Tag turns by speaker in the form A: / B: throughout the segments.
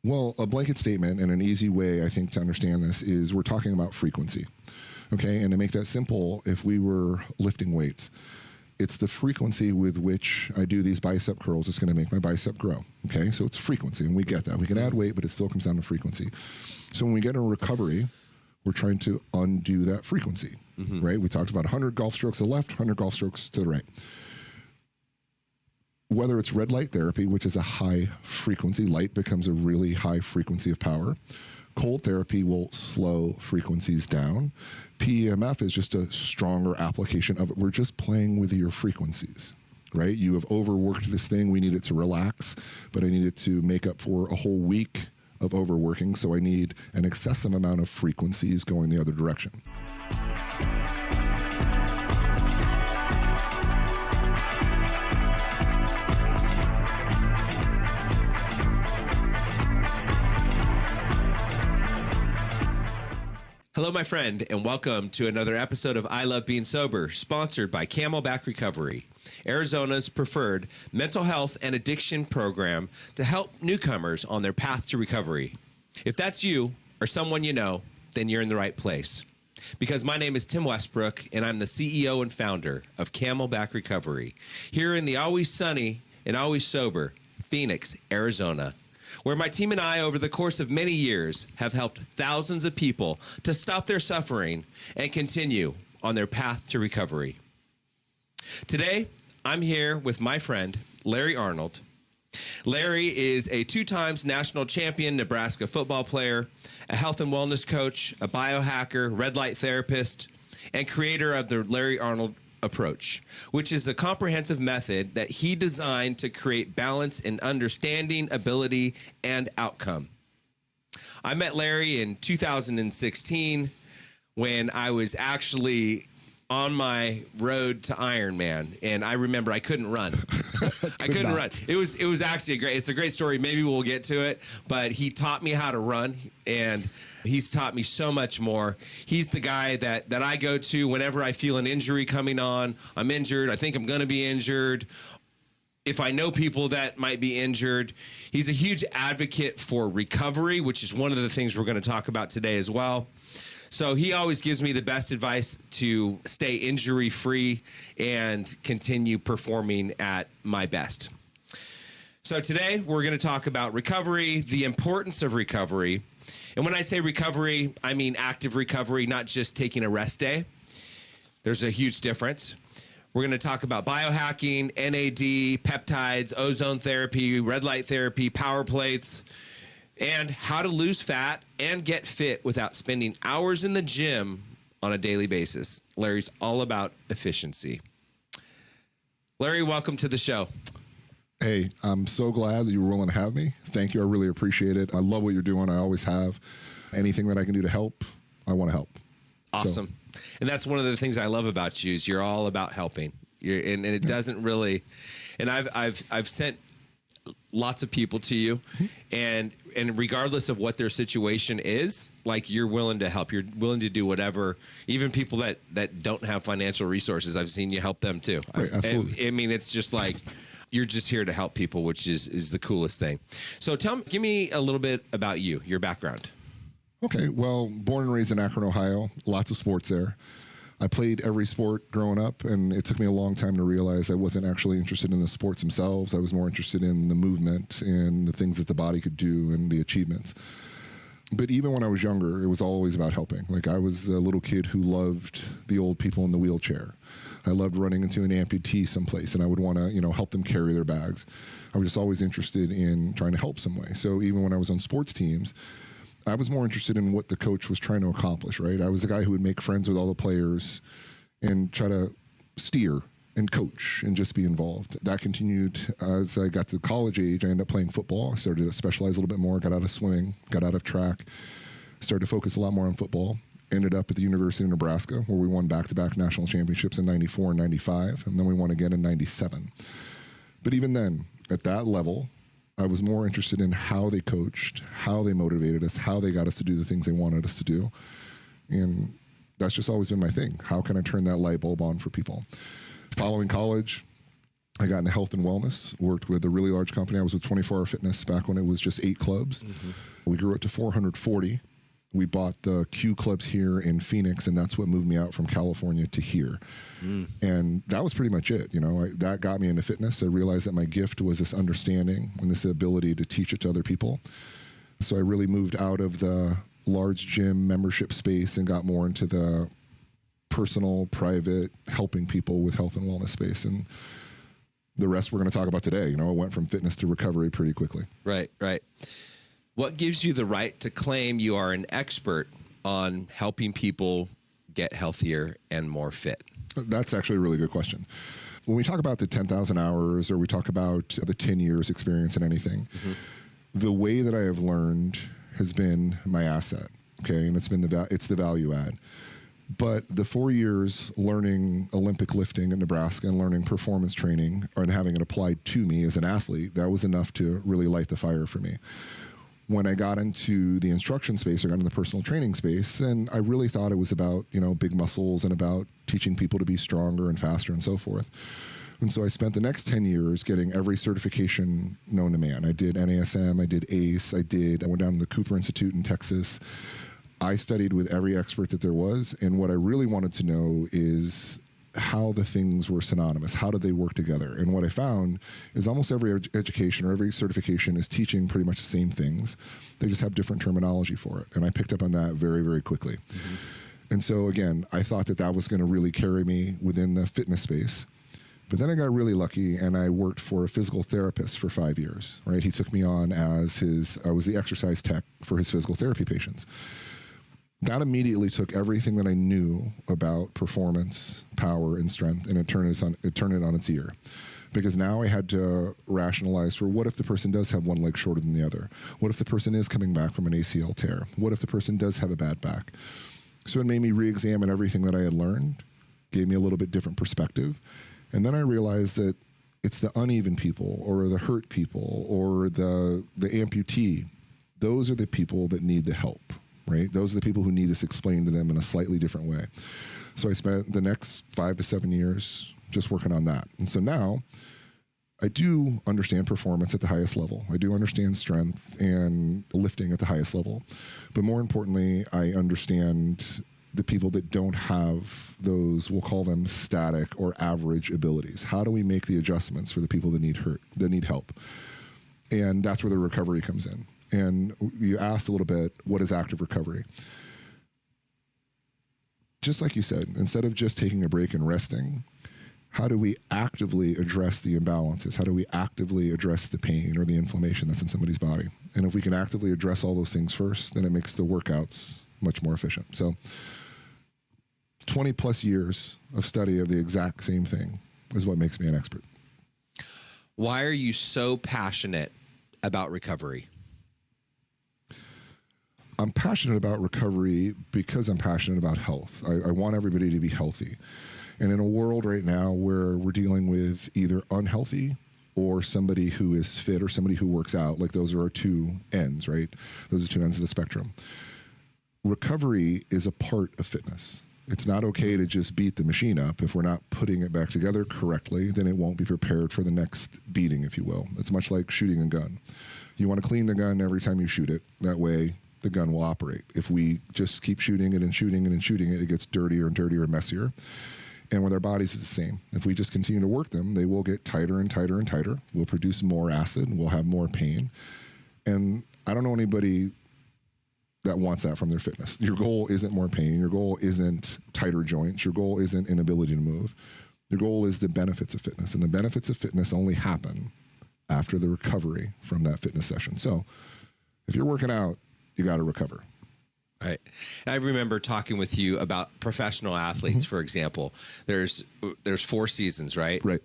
A: Well, a blanket statement and an easy way, I think, to understand this is we're talking about frequency. Okay, and to make that simple, if we were lifting weights, it's the frequency with which I do these bicep curls that's going to make my bicep grow. Okay, so it's frequency, and we get that. We can add weight, but it still comes down to frequency. So when we get in recovery, we're trying to undo that frequency, right? We talked about 100 golf strokes to the left, 100 golf strokes to the right. Whether it's red light therapy, which is a high frequency, light becomes a really high frequency of power. Cold therapy will slow frequencies down. PEMF is just a stronger application of it. We're just playing with your frequencies, right? You have overworked this thing. We need it to relax, but I need it to make up for a whole week of overworking. So I need an excessive amount of frequencies going the other direction.
B: Hello, my friend, and welcome to another episode of I Love Being Sober, sponsored by Camelback Recovery, Arizona's preferred mental health and addiction program to help newcomers on their path to recovery. If that's you or someone you know, then you're in the right place. Because my name is Tim Westbrook, and I'm the CEO and founder of Camelback Recovery, here in the always sunny and always sober Phoenix, Arizona, where my team and I, over the course of many years, have helped thousands of people to stop their suffering and continue on their path to recovery. Today, I'm here with my friend, Larry Arnold. Larry is a 2-time national champion Nebraska football player, a health and wellness coach, a biohacker, red light therapist, and creator of the Larry Arnold approach, which is a comprehensive method that he designed to create balance in understanding, ability, and outcome. I met Larry in 2016 when I was actually on my road to Ironman, and I remember I couldn't run. I couldn't run. It was actually it's a great story. Maybe we'll get to it, but he taught me how to run, and he's taught me so much more. He's the guy that I go to whenever I feel an injury coming on. I'm injured. I think I'm going to be injured. If I know people that might be injured, he's a huge advocate for recovery, which is one of the things we're going to talk about today as well. So he always gives me the best advice to stay injury-free and continue performing at my best. So today we're going to talk about recovery, the importance of recovery. And when I say recovery, I mean active recovery, not just taking a rest day. There's a huge difference. We're going to talk about biohacking, NAD, peptides, ozone therapy, red light therapy, power plates, and how to lose fat and get fit without spending hours in the gym on a daily basis. Larry's all about efficiency. Larry, welcome to the show.
A: Hey, I'm so glad that you were willing to have me. Thank you. I really appreciate it. I love what you're doing. I always have. Anything that I can do to help, I want to help.
B: Awesome. So. And that's one of the things I love about you is you're all about helping. And it doesn't really, and I've sent lots of people to you, and regardless of what their situation is, like, you're willing to help. You're willing to do whatever. Even people that don't have financial resources, I've seen you help them too.
A: Right, absolutely.
B: I mean, it's just like you're just here to help people, which is the coolest thing. So give me a little bit about you, your background.
A: Okay, well, born and raised in Akron, Ohio, lots of sports there. I played every sport growing up, and it took me a long time to realize I wasn't actually interested in the sports themselves. I was more interested in the movement and the things that the body could do and the achievements. But even when I was younger, it was always about helping. Like, I was the little kid who loved the old people in the wheelchair. I loved running into an amputee someplace, and I would want to, help them carry their bags. I was just always interested in trying to help some way. So even when I was on sports teams, I was more interested in what the coach was trying to accomplish, right? I was the guy who would make friends with all the players and try to steer and coach and just be involved. That continued as I got to college age. I ended up playing football. I started to specialize a little bit more, got out of swimming, got out of track, started to focus a lot more on football. Ended up at the University of Nebraska, where we won back-to-back national championships in 94 and 95, and then we won again in 97. But even then, at that level, I was more interested in how they coached, how they motivated us, how they got us to do the things they wanted us to do. And that's just always been my thing. How can I turn that light bulb on for people? Following college, I got into health and wellness, worked with a really large company. I was with 24 Hour Fitness back when it was just 8 clubs. We grew it to 440. We bought the Q clubs here in Phoenix, and that's what moved me out from California to here. And that was pretty much it. You know, that got me into fitness. I realized that my gift was this understanding and this ability to teach it to other people. So I really moved out of the large gym membership space and got more into the personal, private, helping people with health and wellness space. And the rest we're going to talk about today. You know, it went from fitness to recovery pretty quickly.
B: Right. What gives you the right to claim you are an expert on helping people get healthier and more fit?
A: That's actually a really good question. When we talk about the 10,000 hours or we talk about the 10 years experience in anything, the way that I have learned has been my asset. Okay. And it's been it's the value add. But the 4 years learning Olympic lifting in Nebraska and learning performance training and having it applied to me as an athlete, that was enough to really light the fire for me. When I got into the instruction space, I got into the personal training space, and I really thought it was about, you know, big muscles and about teaching people to be stronger and faster and so forth. And so I spent the next 10 years getting every certification known to man. I did NASM, I did ACE, I went down to the Cooper Institute in Texas. I studied with every expert that there was, and what I really wanted to know is how the things were synonymous. How did they work together? And what I found is almost every education or every certification is teaching pretty much the same things. They just have different terminology for it. And I picked up on that very, very quickly. And so, again, I thought that was going to really carry me within the fitness space. But then I got really lucky, and I worked for a physical therapist for 5 years, right? He took me on as I was the exercise tech for his physical therapy patients. That immediately took everything that I knew about performance, power, and strength, and it turned it on its ear. Because now I had to rationalize for what if the person does have one leg shorter than the other? What if the person is coming back from an ACL tear? What if the person does have a bad back? So it made me re-examine everything that I had learned, gave me a little bit different perspective. And then I realized that it's the uneven people or the hurt people or the amputee. Those are the people that need the help. Right? Those are the people who need this explained to them in a slightly different way. So I spent the next 5 to 7 years just working on that. And so now I do understand performance at the highest level. I do understand strength and lifting at the highest level. But more importantly, I understand the people that don't have those, we'll call them static or average abilities. How do we make the adjustments for the people that need help? And that's where the recovery comes in. And you asked a little bit, what is active recovery? Just like you said, instead of just taking a break and resting, how do we actively address the imbalances? How do we actively address the pain or the inflammation that's in somebody's body? And if we can actively address all those things first, then it makes the workouts much more efficient. So 20 plus years of study of the exact same thing is what makes me an expert.
B: Why are you so passionate about recovery?
A: I'm passionate about recovery because I'm passionate about health. I want everybody to be healthy. And in a world right now where we're dealing with either unhealthy or somebody who is fit or somebody who works out, like those are our two ends, right? Those are two ends of the spectrum. Recovery is a part of fitness. It's not okay to just beat the machine up. If we're not putting it back together correctly, then it won't be prepared for the next beating, if you will. It's much like shooting a gun. You want to clean the gun every time you shoot it. That way, the gun will operate. If we just keep shooting it and shooting it and shooting it, it gets dirtier and dirtier and messier. And with our bodies, it's the same. If we just continue to work them, they will get tighter and tighter and tighter. We'll produce more acid and we'll have more pain. And I don't know anybody that wants that from their fitness. Your goal isn't more pain. Your goal isn't tighter joints. Your goal isn't inability to move. Your goal is the benefits of fitness. And the benefits of fitness only happen after the recovery from that fitness session. So if you're working out, you got to recover.
B: Right. I remember talking with you about professional athletes, for example. There's 4 seasons, right?
A: Right.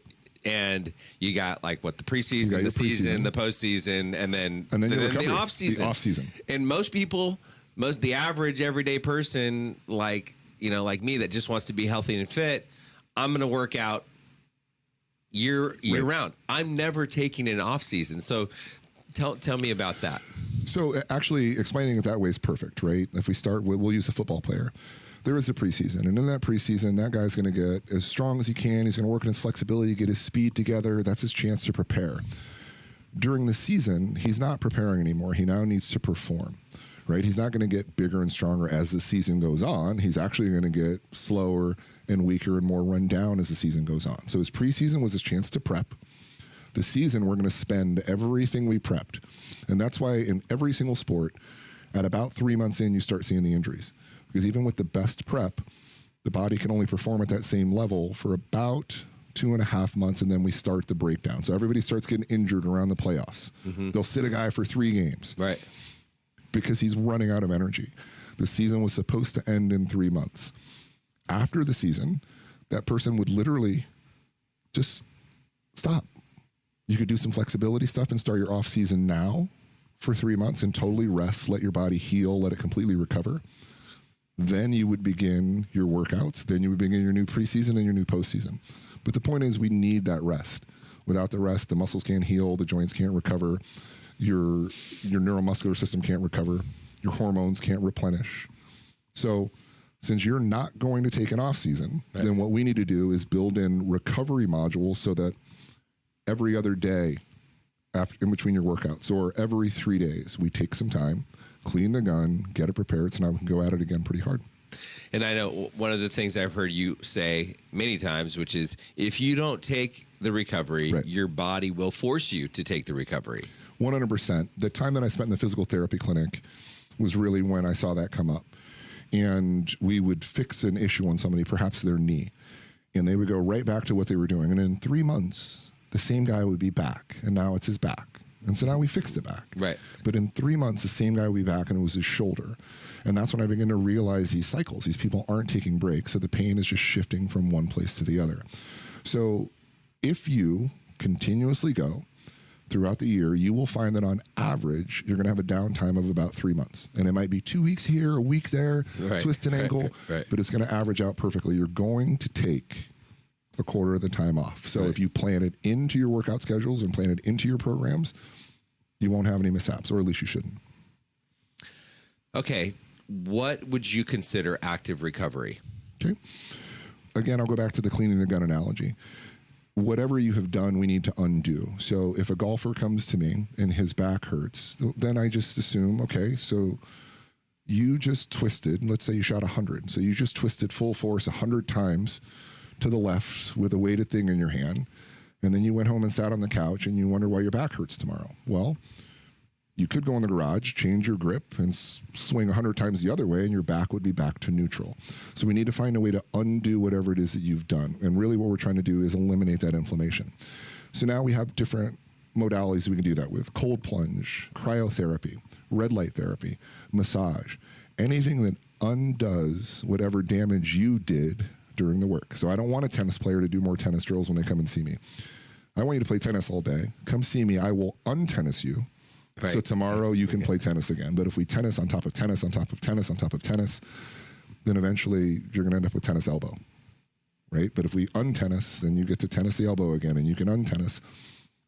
B: And you got like the preseason, the season, the postseason, and then the off season.
A: The off season.
B: And most people, the average everyday person, like me that just wants to be healthy and fit, I'm going to work out year round. I'm never taking an off season. So tell me about that.
A: So actually explaining it that way is perfect, right? If we start with, we'll use a football player. There is a preseason, and in that preseason, that guy's going to get as strong as he can. He's going to work on his flexibility, get his speed together. That's his chance to prepare. During the season, he's not preparing anymore. He now needs to perform, right? He's not going to get bigger and stronger as the season goes on. He's actually going to get slower and weaker and more run down as the season goes on. So his preseason was his chance to prep. The season, we're going to spend everything we prepped. And that's why in every single sport, at about 3 months in, you start seeing the injuries. Because even with the best prep, the body can only perform at that same level for about 2.5 months, and then we start the breakdown. So everybody starts getting injured around the playoffs. They'll sit a guy for 3 games.
B: Right.
A: Because he's running out of energy. The season was supposed to end in 3 months. After the season, that person would literally just stop. You could do some flexibility stuff and start your off season now for 3 months and totally rest, let your body heal, let it completely recover. Then you would begin your workouts. Then you would begin your new preseason and your new postseason. But the point is, we need that rest. Without the rest, the muscles can't heal, the joints can't recover, your neuromuscular system can't recover, your hormones can't replenish. So since you're not going to take an off season, then what we need to do is build in recovery modules so that every other day in between your workouts, or every 3 days, we take some time, clean the gun, get it prepared, so now we can go at it again pretty hard.
B: And I know one of the things I've heard you say many times, which is if you don't take the recovery, your body will force you to take the recovery.
A: 100%. The time that I spent in the physical therapy clinic was really when I saw that come up. And we would fix an issue on somebody, perhaps their knee, and they would go right back to what they were doing. And in 3 months, the same guy would be back, and now it's his back. And so now we fixed it back.
B: Right.
A: But in 3 months, the same guy would be back, and it was his shoulder. And that's when I began to realize these cycles. These people aren't taking breaks, so the pain is just shifting from one place to the other. So if you continuously go throughout the year, you will find that on average, you're going to have a downtime of about 3 months. And it might be 2 weeks here, a week there, twist an ankle, but it's going to average out perfectly. You're going to take a quarter of the time off. So if you plan it into your workout schedules and plan it into your programs, you won't have any mishaps, or at least you shouldn't.
B: Okay. What would you consider active recovery?
A: Okay. Again, I'll go back to the cleaning the gun analogy. Whatever you have done, we need to undo. So if a golfer comes to me and his back hurts, then I just assume, okay, so you just twisted, let's say you shot 100. So you just twisted full force 100 times to the left with a weighted thing in your hand. And then you went home and sat on the couch and you wonder why your back hurts tomorrow. Well, you could go in the garage, change your grip, and swing 100 times the other way, and your back would be back to neutral. So we need to find a way to undo whatever it is that you've done. And really what we're trying to do is eliminate that inflammation. So now we have different modalities we can do that with: cold plunge, cryotherapy, red light therapy, massage, anything that undoes whatever damage you did during the work. So I don't want a tennis player to do more tennis drills when they come and see me. I want you to play tennis all day. Come see me. I will untennis you. Right. So tomorrow you can play tennis again. But if we tennis on top of tennis, on top of tennis, on top of tennis, then eventually you're going to end up with tennis elbow, right? But if we untennis, then you get to tennis the elbow again, and you can untennis.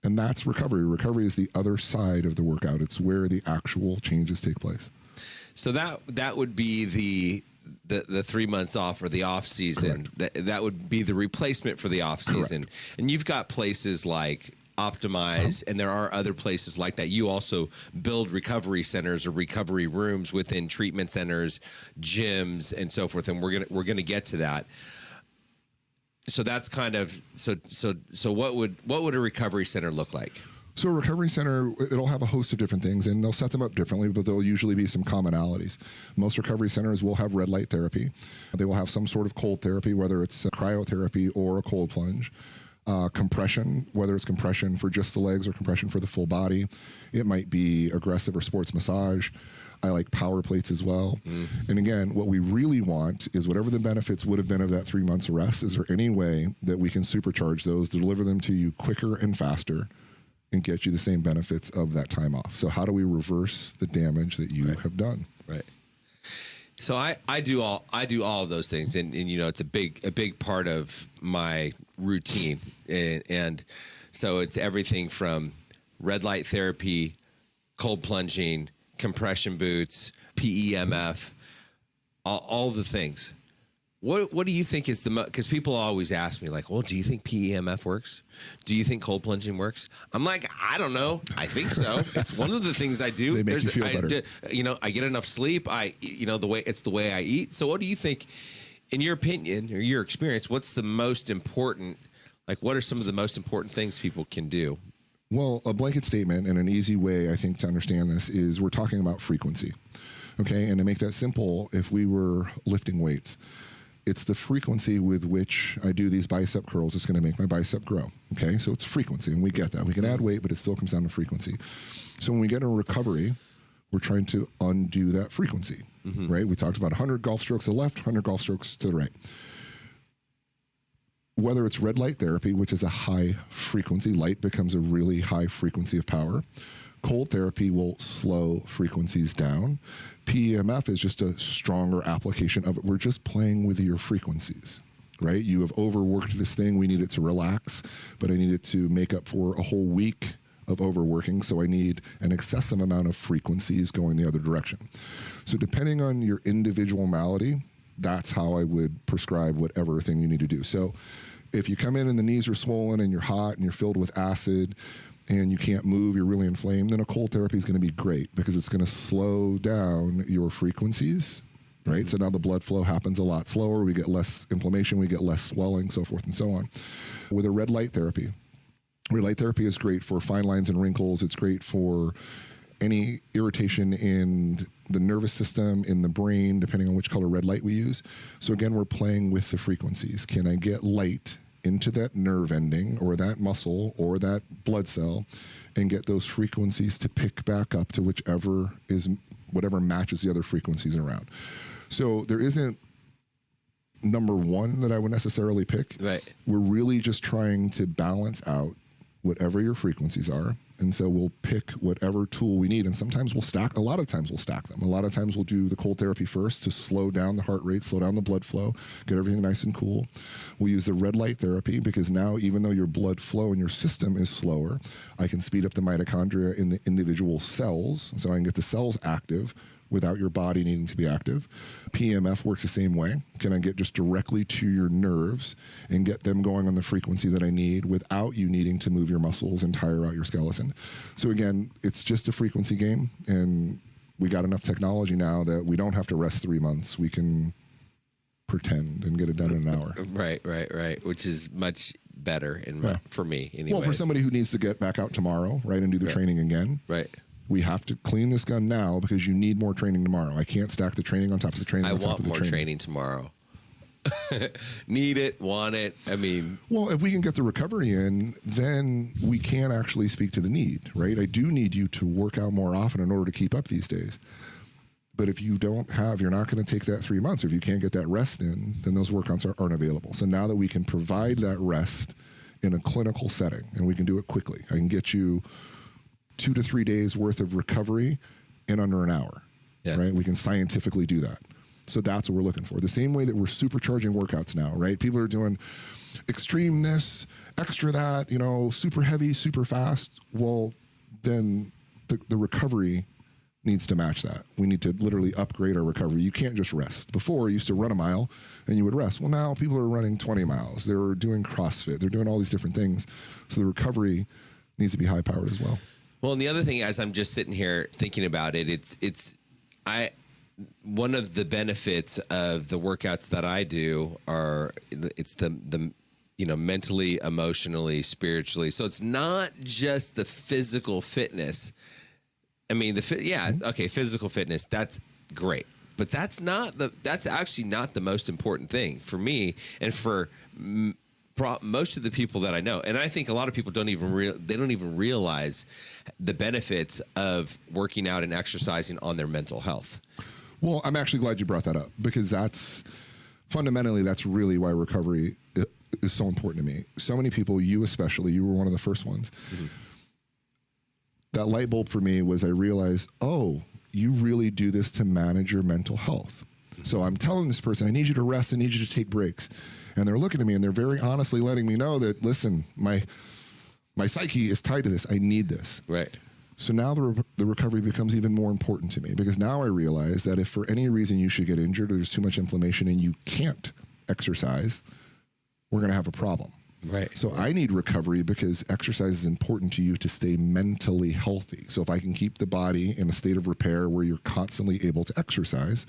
A: And that's recovery. Recovery is the other side of the workout. It's where the actual changes take place.
B: So that would be the 3 months off, or the off season. That would be the replacement for the off season.
A: Correct.
B: And you've got places like Optimize, and there are other places like that. You also build recovery centers or recovery rooms within treatment centers, gyms, and so forth. And we're gonna get to that. So that's kind of so. What would a recovery center look like?
A: So a recovery center, it'll have a host of different things, and they'll set them up differently, but there'll usually be some commonalities. Most recovery centers will have red light therapy. They will have some sort of cold therapy, whether it's cryotherapy or a cold plunge. Compression, whether it's compression for just the legs or compression for the full body. It might be aggressive or sports massage. I like power plates as well. And again, what we really want is whatever the benefits would have been of that 3 months of rest, is there any way that we can supercharge those to deliver them to you quicker and faster and get you the same benefits of that time off? So how do we reverse the damage that you have done?
B: Right. So I do all of those things, and you know, it's a big part of my routine, and so it's everything from red light therapy, cold plunging, compression boots, PEMF, all the things. What do you think is the most? Because people always ask me, like, well, do you think PEMF works? Do you think cold plunging works? I'm like, I don't know. I think so. It's one of the things I do.
A: They make you feel better.
B: I get enough sleep. The way I eat. So what do you think, in your opinion or your experience, what's the most important, like, what are some of the most important things people can do?
A: Well, a blanket statement and an easy way, I think, to understand this is we're talking about frequency. Okay. And to make that simple, if we were lifting weights, it's the frequency with which I do these bicep curls that's going to make my bicep grow. Okay, so it's frequency, and we get that. We can add weight, but it still comes down to frequency. So when we get in recovery, we're trying to undo that frequency, right? We talked about 100 golf strokes to the left, 100 golf strokes to the right. Whether it's red light therapy, which is a high frequency, light becomes a really high frequency of power. Cold therapy will slow frequencies down. PEMF is just a stronger application of it. We're just playing with your frequencies, right? You have overworked this thing. We need it to relax, but I need it to make up for a whole week of overworking. So I need an excessive amount of frequencies going the other direction. So depending on your individual malady, that's how I would prescribe whatever thing you need to do. So if you come in and the knees are swollen and you're hot and you're filled with acid, and you can't move, you're really inflamed, then a cold therapy is going to be great because it's going to slow down your frequencies, right? So now the blood flow happens a lot slower. We get less inflammation, we get less swelling, so forth and so on. With a red light therapy is great for fine lines and wrinkles. It's great for any irritation in the nervous system, in the brain, depending on which color red light we use. So again, we're playing with the frequencies. Can I get light into that nerve ending or that muscle or that blood cell and get those frequencies to pick back up to whatever matches the other frequencies around. So there isn't number one that I would necessarily pick.
B: Right.
A: We're really just trying to balance out whatever your frequencies are. And so we'll pick whatever tool we need. And sometimes a lot of times we'll stack them. A lot of times we'll do the cold therapy first to slow down the heart rate, slow down the blood flow, get everything nice and cool. We use the red light therapy because now even though your blood flow in your system is slower, I can speed up the mitochondria in the individual cells. So I can get the cells active without your body needing to be active. PEMF works the same way. Can I get just directly to your nerves and get them going on the frequency that I need without you needing to move your muscles and tire out your skeleton? So again, it's just a frequency game, and we got enough technology now that we don't have to rest 3 months. We can pretend and get it done in an hour.
B: Right. Which is much better for me anyways.
A: Well, for somebody who needs to get back out tomorrow, right, and do the training again.
B: Right.
A: We have to clean this gun now because you need more training tomorrow. I can't stack the training on top of the training.
B: I want more training tomorrow. Need it, want it. I mean,
A: well, if we can get the recovery in, then we can actually speak to the need, right? I do need you to work out more often in order to keep up these days. But if you're not going to take that 3 months. Or if you can't get that rest in, then those workouts aren't available. So now that we can provide that rest in a clinical setting, and we can do it quickly, I can get you 2 to 3 days worth of recovery in under an hour, right? We can scientifically do that. So that's what we're looking for. The same way that we're supercharging workouts now, right? People are doing extreme this, extra that, super heavy, super fast. Well, then the recovery needs to match that. We need to literally upgrade our recovery. You can't just rest. Before, you used to run a mile and you would rest. Well, now people are running 20 miles. They're doing CrossFit. They're doing all these different things. So the recovery needs to be high powered as well.
B: Well, and the other thing, as I'm just sitting here thinking about it, one of the benefits of the workouts that I do it's the mentally, emotionally, spiritually. So it's not just the physical fitness. I mean, physical fitness, that's great. But that's actually not the most important thing for me and for most of the people that I know. And I think a lot of people don't even realize the benefits of working out and exercising on their mental health.
A: Well, I'm actually glad you brought that up because that's really why recovery is so important to me. So many people, you especially, you were one of the first ones. Mm-hmm. That light bulb for me was I realized, you really do this to manage your mental health. Mm-hmm. So I'm telling this person, I need you to rest, I need you to take breaks. And they're looking at me and they're very honestly letting me know that, listen, my psyche is tied to this. I need this.
B: Right.
A: So now the recovery becomes even more important to me because now I realize that if for any reason you should get injured or there's too much inflammation and you can't exercise, we're going to have a problem.
B: Right.
A: So I need recovery because exercise is important to you to stay mentally healthy. So if I can keep the body in a state of repair where you're constantly able to exercise,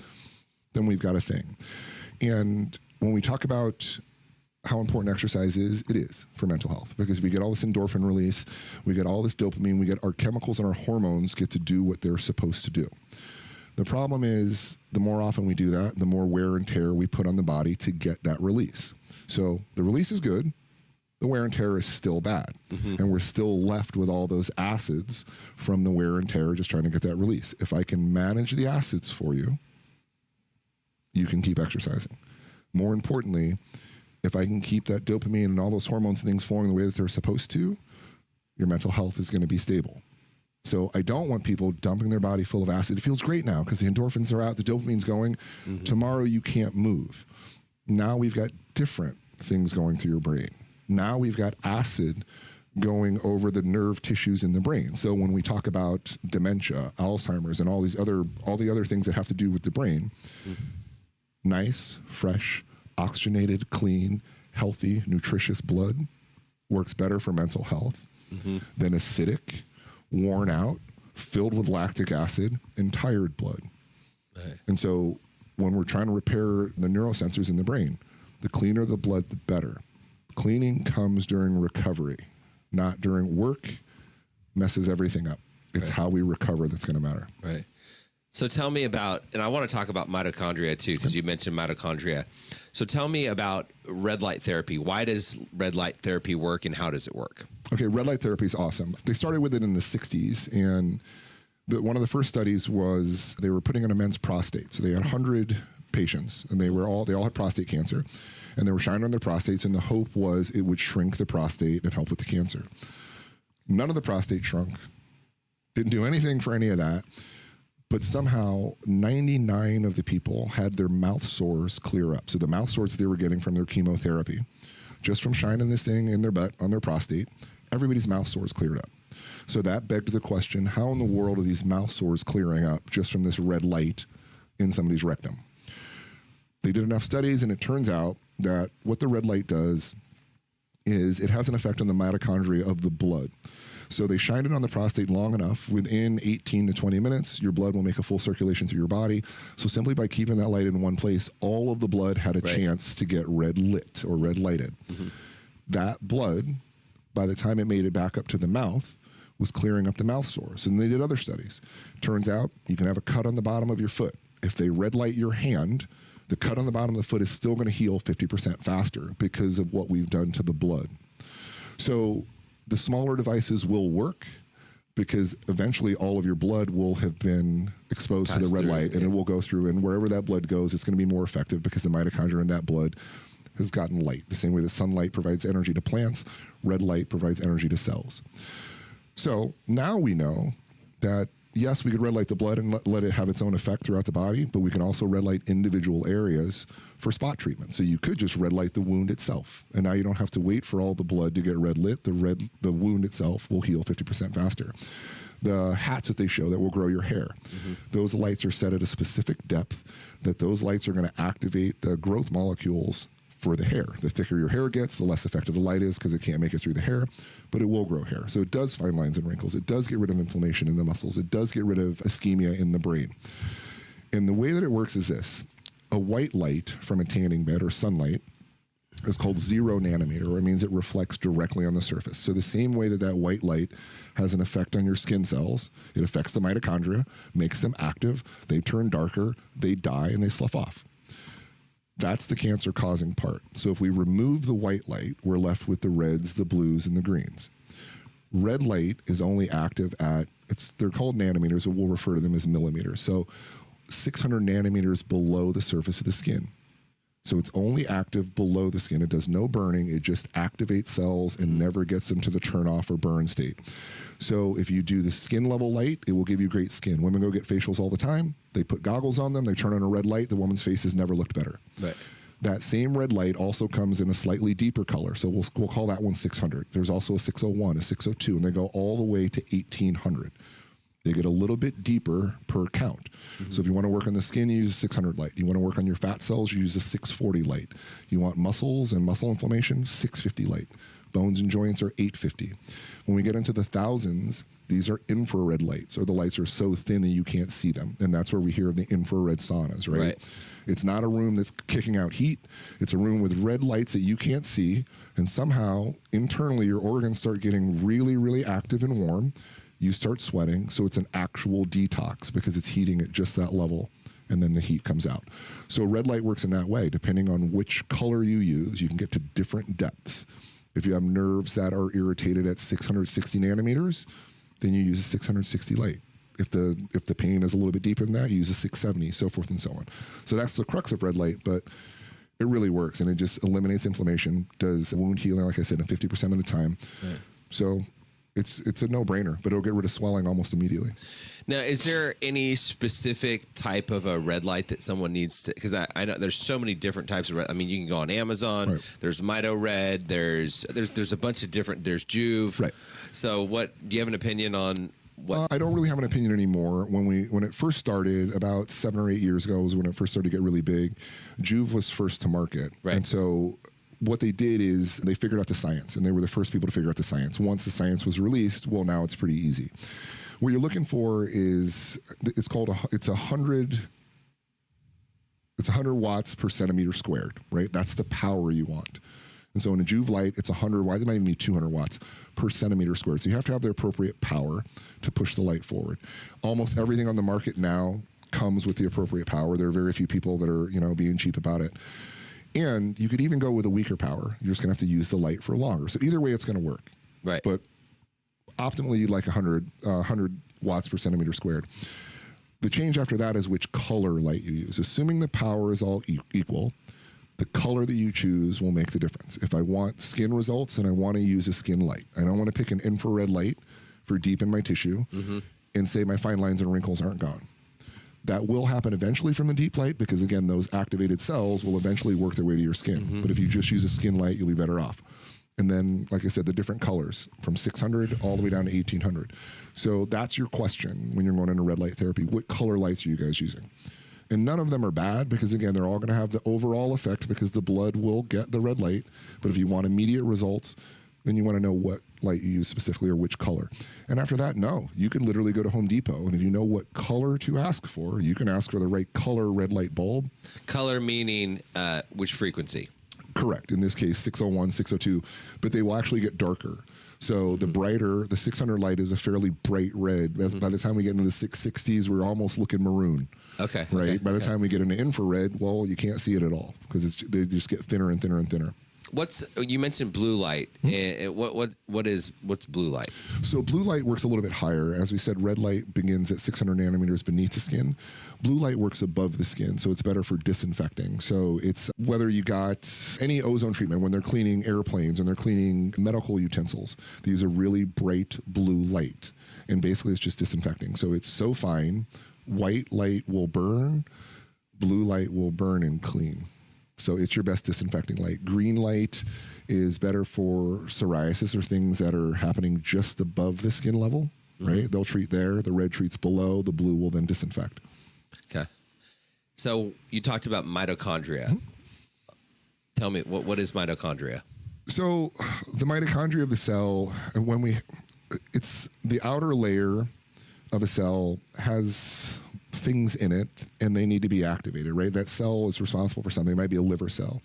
A: then we've got a thing. And when we talk about how important exercise is, it is for mental health because we get all this endorphin release, we get all this dopamine, we get our chemicals and our hormones get to do what they're supposed to do. The problem is the more often we do that, the more wear and tear we put on the body to get that release. So the release is good. The wear and tear is still bad. And we're still left with all those acids from the wear and tear just trying to get that release. If I can manage the acids for you, you can keep exercising. More importantly, if I can keep that dopamine and all those hormones and things flowing the way that they're supposed to, your mental health is going to be stable. So I don't want people dumping their body full of acid. It feels great now because the endorphins are out, the dopamine's going. Tomorrow you can't move. Now we've got different things going through your brain. Now we've got acid going over the nerve tissues in the brain. So when we talk about dementia, Alzheimer's, and all the other things that have to do with the brain, nice, fresh, oxygenated, clean, healthy, nutritious blood works better for mental health than acidic, worn out, filled with lactic acid, and tired blood. Right. And so when we're trying to repair the neurosensors in the brain, the cleaner the blood, the better. Cleaning comes during recovery, not during work. Messes everything up. It's how we recover that's going to matter.
B: Right. So tell me about, and I want to talk about mitochondria too, because you mentioned mitochondria. So tell me about red light therapy. Why does red light therapy work and how does it work?
A: Okay, red light therapy is awesome. They started with it in the 60s, and one of the first studies was they were putting in a men's prostate. So they had 100 patients, and they all had prostate cancer, and they were shining on their prostates, and the hope was it would shrink the prostate and help with the cancer. None of the prostate shrunk. Didn't do anything for any of that. But somehow 99 of the people had their mouth sores clear up. So the mouth sores they were getting from their chemotherapy, just from shining this thing in their butt on their prostate, everybody's mouth sores cleared up. So that begged the question, how in the world are these mouth sores clearing up just from this red light in somebody's rectum? They did enough studies, and it turns out that what the red light does is it has an effect on the mitochondria of the blood. So they shine it on the prostate long enough, within 18 to 20 minutes, your blood will make a full circulation through your body. So simply by keeping that light in one place, all of the blood had a chance to get red lit or red lighted. That blood, by the time it made it back up to the mouth, was clearing up the mouth sores. And they did other studies. Turns out you can have a cut on the bottom of your foot. If they red light your hand, the cut on the bottom of the foot is still going to heal 50% faster because of what we've done to the blood. So the smaller devices will work because eventually all of your blood will have been exposed to the red light, and it will go through, and wherever that blood goes, it's going to be more effective because the mitochondria in that blood has gotten light. The same way that sunlight provides energy to plants, red light provides energy to cells. So now we know that yes, we could red light the blood and let it have its own effect throughout the body, but we can also red light individual areas for spot treatment. So you could just red light the wound itself, and now you don't have to wait for all the blood to get red lit. The wound itself will heal 50% faster. The hats that they show that will grow your hair, those lights are set at a specific depth that those lights are going to activate the growth molecules for the hair. The thicker your hair gets, the less effective the light is because it can't make it through the hair, but it will grow hair. So it does find lines and wrinkles. It does get rid of inflammation in the muscles. It does get rid of ischemia in the brain. And the way that it works is this. A white light from a tanning bed or sunlight is called 0 nanometer, or it means it reflects directly on the surface. So the same way that that white light has an effect on your skin cells, it affects the mitochondria, makes them active, they turn darker, they die, and they slough off. That's the cancer-causing part. So if we remove the white light, we're left with the reds, the blues, and the greens. Red light is only active at, they're called nanometers, but we'll refer to them as millimeters. So 600 nanometers below the surface of the skin. So it's only active below the skin. It does no burning. It just activates cells and never gets them to the turn off or burn state. So if you do the skin level light, it will give you great skin. Women go get facials all the time. They put goggles on them. They turn on a red light. The woman's face has never looked better. Right. That same red light also comes in a slightly deeper color. So we'll call that one 600. There's also a 601, a 602, and they go all the way to 1800. They get a little bit deeper per count. So if you want to work on the skin, you use a 600 light. You want to work on your fat cells, you use a 640 light. You want muscles and muscle inflammation, 650 light. Bones and joints are 850. When we get into the thousands, these are infrared lights, or the lights are so thin that you can't see them. And that's where we hear of the infrared saunas, right? It's not a room that's kicking out heat. It's a room with red lights that you can't see. And somehow, internally, your organs start getting really, really active and warm. You start sweating. So it's an actual detox because it's heating at just that level. And then the heat comes out. So red light works in that way. Depending on which color you use, you can get to different depths. If you have nerves that are irritated at 660 nanometers, then you use a 660 light. If the pain is a little bit deeper than that, you use a 670, so forth and so on. So that's the crux of red light, but it really works, and it just eliminates inflammation, does wound healing, like I said, in 50% of the time. Right. So it's a no-brainer, but it'll get rid of swelling almost immediately.
B: Now, is there any specific type of a red light that someone needs to? Because I know there's so many different types of red. I mean, you can go on Amazon. Right. There's Mito Red. There's a bunch of different. There's Juve.
A: Right.
B: So, do you have an opinion on what?
A: I don't really have an opinion anymore. When it first started about 7 or 8 years ago was when it first started to get really big. Juve was first to market,
B: right.
A: And so what they did is they figured out the science, and they were the first people to figure out the science. Once the science was released, well, now it's pretty easy. What you're looking for is it's 100 watts per centimeter squared, right? That's the power you want. And so in a Juve light, it's 100 watts. It might even be 200 watts per centimeter squared. So you have to have the appropriate power to push the light forward. Almost everything on the market now comes with the appropriate power. There are very few people that are, being cheap about it. And you could even go with a weaker power. You're just going to have to use the light for longer. So either way, it's going to work.
B: Right.
A: But optimally, you'd like 100 watts per centimeter squared. The change after that is which color light you use. Assuming the power is all equal, the color that you choose will make the difference. If I want skin results, then I want to use a skin light. I don't want to pick an infrared light for deep in my tissue and say my fine lines and wrinkles aren't gone. That will happen eventually from the deep light because, again, those activated cells will eventually work their way to your skin. But if you just use a skin light, you'll be better off. And then, like I said, the different colors from 600 all the way down to 1800. So that's your question when you're going into red light therapy. What color lights are you guys using? And none of them are bad because, again, they're all going to have the overall effect because the blood will get the red light. But if you want immediate results, then you want to know what light you use specifically or which color. And after that, no. You can literally go to Home Depot, and if you know what color to ask for, you can ask for the right color red light bulb.
B: Color meaning which frequency?
A: Correct. In this case, 601, 602. But they will actually get darker. So the brighter, the 600 light is a fairly bright red. By the time we get into the 660s, we're almost looking maroon.
B: Okay.
A: Right?
B: Okay.
A: By the time we get into infrared, well, you can't see it at all because they just get thinner and thinner and thinner.
B: You mentioned blue light. What's blue light?
A: So blue light works a little bit higher. As we said, red light begins at 600 nanometers beneath the skin. Blue light works above the skin, so it's better for disinfecting. So it's whether you got any ozone treatment when they're cleaning airplanes and they're cleaning medical utensils, they use a really bright blue light. And basically it's just disinfecting. So it's so fine. White light will burn. Blue light will burn and clean. So it's your best disinfecting light. Green light is better for psoriasis or things that are happening just above the skin level, right? They'll treat there. The red treats below. The blue will then disinfect.
B: Okay. So you talked about mitochondria. Tell me, what is mitochondria?
A: So the mitochondria of the cell, it's the outer layer of a cell has things in it and they need to be activated, right? That cell is responsible for something. It might be a liver cell.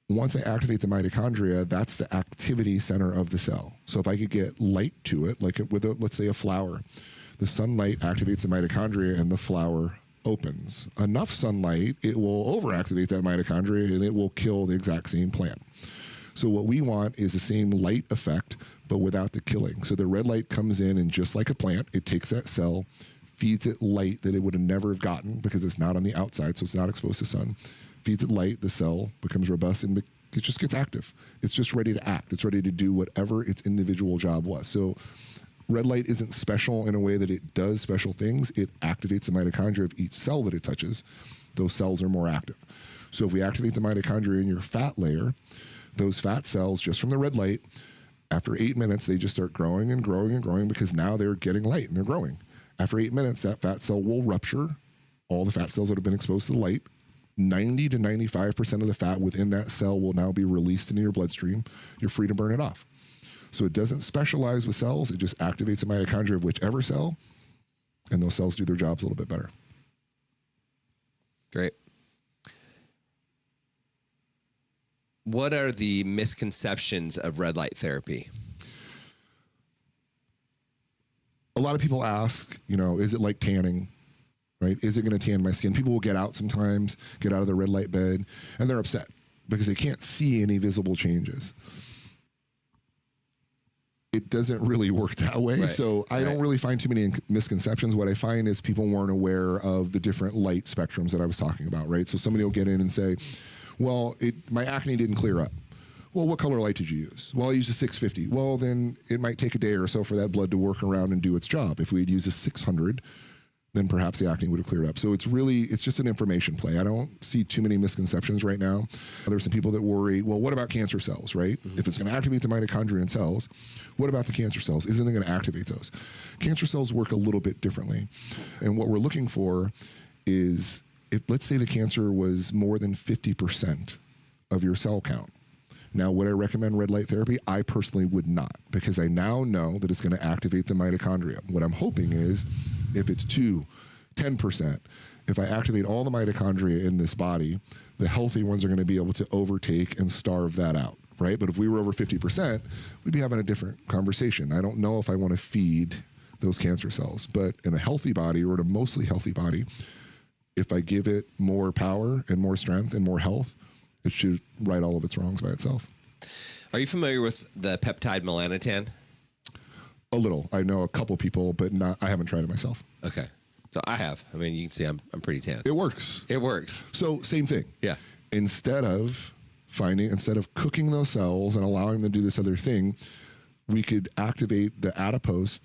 A: Once I activate the mitochondria, that's the activity center of the cell. So if I could get light to it, like with let's say a flower, the sunlight activates the mitochondria and the flower opens. Enough sunlight, it will overactivate that mitochondria and it will kill the exact same plant. So what we want is the same light effect, but without the killing. So the red light comes in and just like a plant, it takes that cell, feeds it light that it would have never have gotten because it's not on the outside, so it's not exposed to sun. Feeds it light, the cell becomes robust, and it just gets active. It's just ready to act. It's ready to do whatever its individual job was. So red light isn't special in a way that it does special things. It activates the mitochondria of each cell that it touches. Those cells are more active. So if we activate the mitochondria in your fat layer, those fat cells, just from the red light, After 8 minutes, they just start growing and growing and growing because now they're getting light and they're growing. After 8 minutes, that fat cell will rupture. All the fat cells that have been exposed to the light, 90 to 95% of the fat within that cell will now be released into your bloodstream. You're free to burn it off. So it doesn't specialize with cells. It just activates the mitochondria of whichever cell, and those cells do their jobs a little bit better.
B: Great. What are the misconceptions of red light therapy?
A: A lot of people ask, is it like tanning, right? Is it going to tan my skin? People will get out sometimes, get out of their red light bed, and they're upset because they can't see any visible changes. It doesn't really work that way.
B: Right.
A: So I don't really find too many misconceptions. What I find is people weren't aware of the different light spectrums that I was talking about, right? So somebody will get in and say, well, my acne didn't clear up. Well, what color light did you use? Well, I used a 650. Well, then it might take a day or so for that blood to work around and do its job. If we had used a 600, then perhaps the acne would have cleared up. So it's just an information play. I don't see too many misconceptions right now. There's some people that worry, well, what about cancer cells, right? Mm-hmm. If it's going to activate the mitochondrial cells, what about the cancer cells? Isn't it going to activate those? Cancer cells work a little bit differently. And what we're looking for is, if let's say the cancer was more than 50% of your cell count. Now, would I recommend red light therapy? I personally would not, because I now know that it's going to activate the mitochondria. What I'm hoping is, if it's 10%, if I activate all the mitochondria in this body, the healthy ones are going to be able to overtake and starve that out, right? But if we were over 50%, we'd be having a different conversation. I don't know if I want to feed those cancer cells, but in a healthy body, or in a mostly healthy body, if I give it more power and more strength and more health, it should right all of its wrongs by itself.
B: Are you familiar with the peptide melanotan?
A: A little. I know a couple people, but I haven't tried it myself.
B: Okay. So I have. I mean, you can see I'm pretty tan.
A: It works.
B: It works.
A: So same thing.
B: Yeah.
A: Instead of cooking those cells and allowing them to do this other thing, we could activate the adipose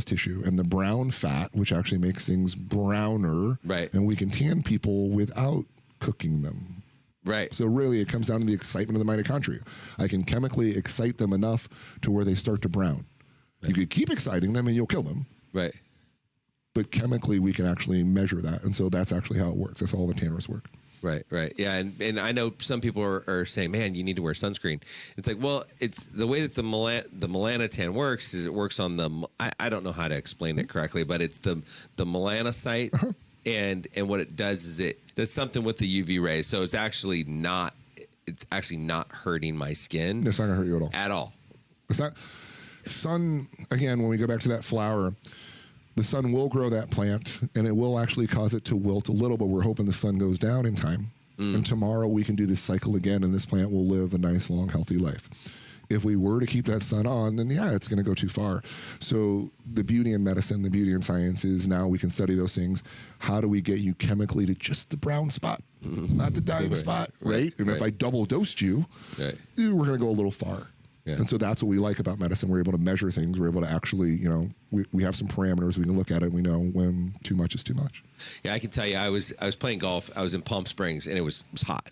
A: tissue and the brown fat, which actually makes things browner.
B: Right.
A: And we can tan people without cooking them.
B: Right.
A: So really, it comes down to the excitement of the mitochondria. I can chemically excite them enough to where they start to brown. Right. You could keep exciting them and you'll kill them.
B: Right.
A: But chemically, we can actually measure that. And so that's actually how it works. That's how all the tanners work.
B: Right, right. Yeah, and I know some people are saying, man, you need to wear sunscreen. It's like, well, it's the way that the melanotan works is it works on the, I don't know how to explain it correctly, but it's the melanocyte. Uh-huh. And what it does is it does something with the UV rays. So it's actually not hurting my skin.
A: It's not going to hurt you at all.
B: At all.
A: It's not. Sun, again, when we go back to that flower, the sun will grow that plant, and it will actually cause it to wilt a little, but we're hoping the sun goes down in time. And tomorrow we can do this cycle again, and this plant will live a nice, long, healthy life. If we were to keep that sun on, then yeah, it's going to go too far. So the beauty in medicine, the beauty in science is now we can study those things. How do we get you chemically to just the brown spot, not the dying spot, right? And if I double dosed you, we're going to go a little far. Yeah. And so that's what we like about medicine. We're able to measure things. We're able to actually, we have some parameters. We can look at it. And we know when too much is too much.
B: Yeah, I can tell you, I was playing golf. I was in Palm Springs, and it was hot,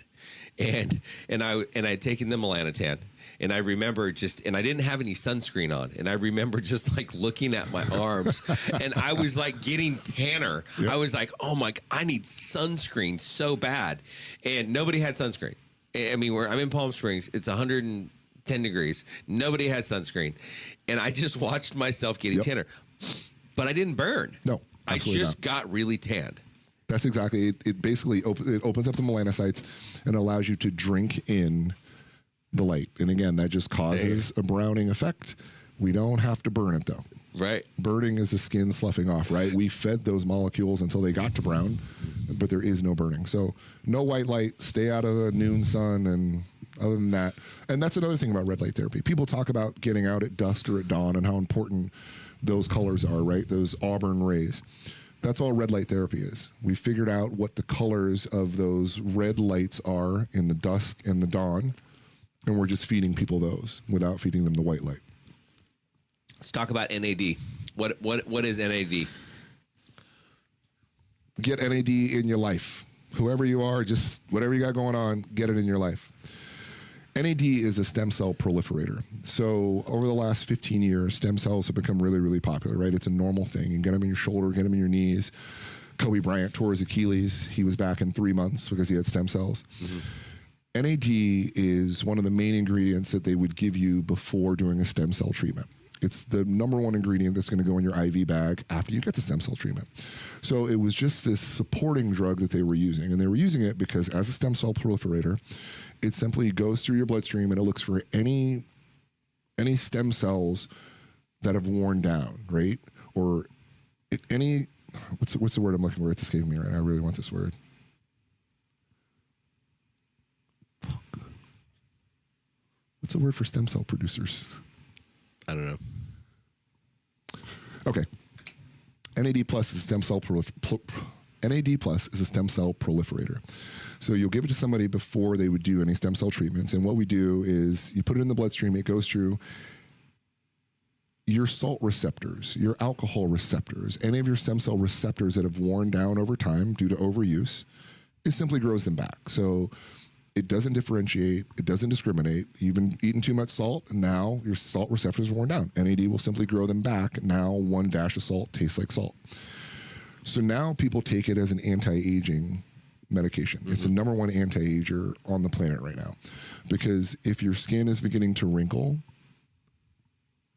B: and I had taken the melanotan, and I remember and I didn't have any sunscreen on, and I remember just like looking at my arms, and I was like getting tanner. Yep. I was like, oh my, I need sunscreen so bad, and nobody had sunscreen. I mean, I'm in Palm Springs. It's 110 degrees. Nobody has sunscreen. And I just watched myself getting tanner. But I didn't burn.
A: No,
B: I just got really tanned.
A: That's exactly it. It basically it opens up the melanocytes and allows you to drink in the light. And again, that just causes a browning effect. We don't have to burn it, though.
B: Right.
A: Burning is the skin sloughing off, right? We fed those molecules until they got to brown, but there is no burning. So no white light, stay out of the noon sun, and other than that. And that's another thing about red light therapy. People talk about getting out at dusk or at dawn and how important those colors are, right? Those auburn rays. That's all red light therapy is. We figured out what the colors of those red lights are in the dusk and the dawn, and we're just feeding people those without feeding them the white light.
B: Let's talk about NAD. What is NAD?
A: Get NAD in your life. Whoever you are, just whatever you got going on, get it in your life. NAD is a stem cell proliferator. So over the last 15 years, stem cells have become really, really popular, right? It's a normal thing. You can get them in your shoulder, get them in your knees. Kobe Bryant tore his Achilles. He was back in 3 months because he had stem cells. NAD is one of the main ingredients that they would give you before doing a stem cell treatment. It's the number one ingredient that's going to go in your IV bag after you get the stem cell treatment. So it was just this supporting drug that they were using. And they were using it because as a stem cell proliferator, it simply goes through your bloodstream and it looks for any stem cells that have worn down, right? Or any, what's the word I'm looking for? It's escaping me right now. I really want this word. What's the word for stem cell producers?
B: I don't know.
A: Okay. NAD plus is a stem cell NAD plus is a stem cell proliferator. So you'll give it to somebody before they would do any stem cell treatments. And what we do is you put it in the bloodstream, it goes through your salt receptors, your alcohol receptors, any of your stem cell receptors that have worn down over time due to overuse, it simply grows them back. So it doesn't differentiate. It doesn't discriminate. You've been eating too much salt, and now your salt receptors are worn down. NAD will simply grow them back. Now one dash of salt tastes like salt. So now people take it as an anti-aging medication. It's the number one anti-ager on the planet right now. Because if your skin is beginning to wrinkle,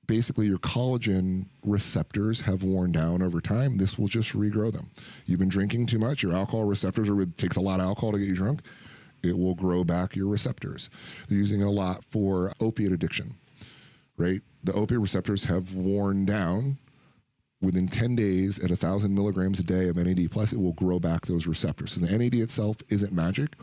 A: basically your collagen receptors have worn down over time. This will just regrow them. You've been drinking too much. Your alcohol receptors, it takes a lot of alcohol to get you drunk. It will grow back your receptors. They're using it a lot for opiate addiction, right? The opiate receptors have worn down. Within 10 days at 1,000 milligrams a day of NAD+, it will grow back those receptors. So the NAD itself isn't magic.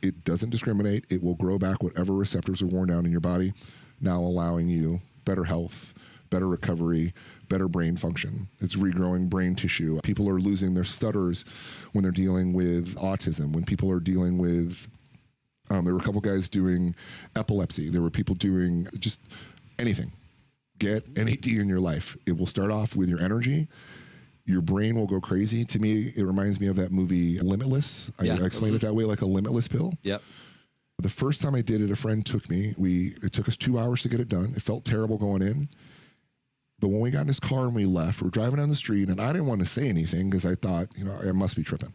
A: It doesn't discriminate. It will grow back whatever receptors are worn down in your body, now allowing you better health, better recovery, better brain function. It's regrowing brain tissue. People are losing their stutters when they're dealing with autism, when people are dealing with, there were a couple guys doing epilepsy. There were people doing just anything. Get NAD in your life. It will start off with your energy. Your brain will go crazy. To me, it reminds me of that movie Limitless. I explained it that way, like a limitless pill.
B: Yep.
A: The first time I did it, a friend took me. It took us 2 hours to get it done. It felt terrible going in. But when we got in his car and we left, we're driving down the street, and I didn't want to say anything because I thought, I must be tripping.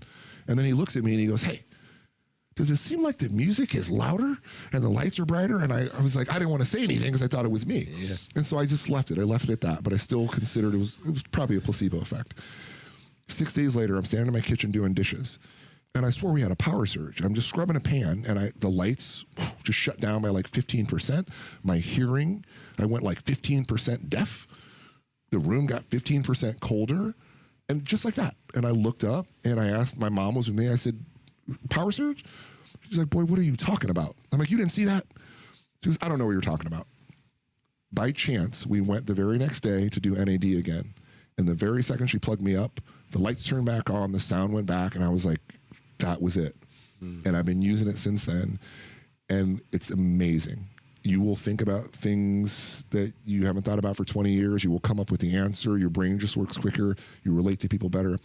A: And then he looks at me and he goes, "Hey, does it seem like the music is louder and the lights are brighter?" And I was like, I didn't want to say anything because I thought it was me. Yeah. And so I just left it. I left it at that, but I still considered it was probably a placebo effect. 6 days later, I'm standing in my kitchen doing dishes, and I swore we had a power surge. I'm just scrubbing a pan, and the lights just shut down by like 15%. My hearing, I went like 15% deaf. The room got 15% colder, and just like that. And I looked up, and I asked, my mom was with me, I said, "Power surge?" She's like, "Boy, what are you talking about?" I'm like, "You didn't see that?" She goes, "I don't know what you're talking about." By chance, we went the very next day to do NAD again. And the very second she plugged me up, the lights turned back on, the sound went back, and I was like, that was it. And I've been using it since then. And it's amazing. You will think about things that you haven't thought about for 20 years. You will come up with the answer. Your brain just works quicker. You relate to people better.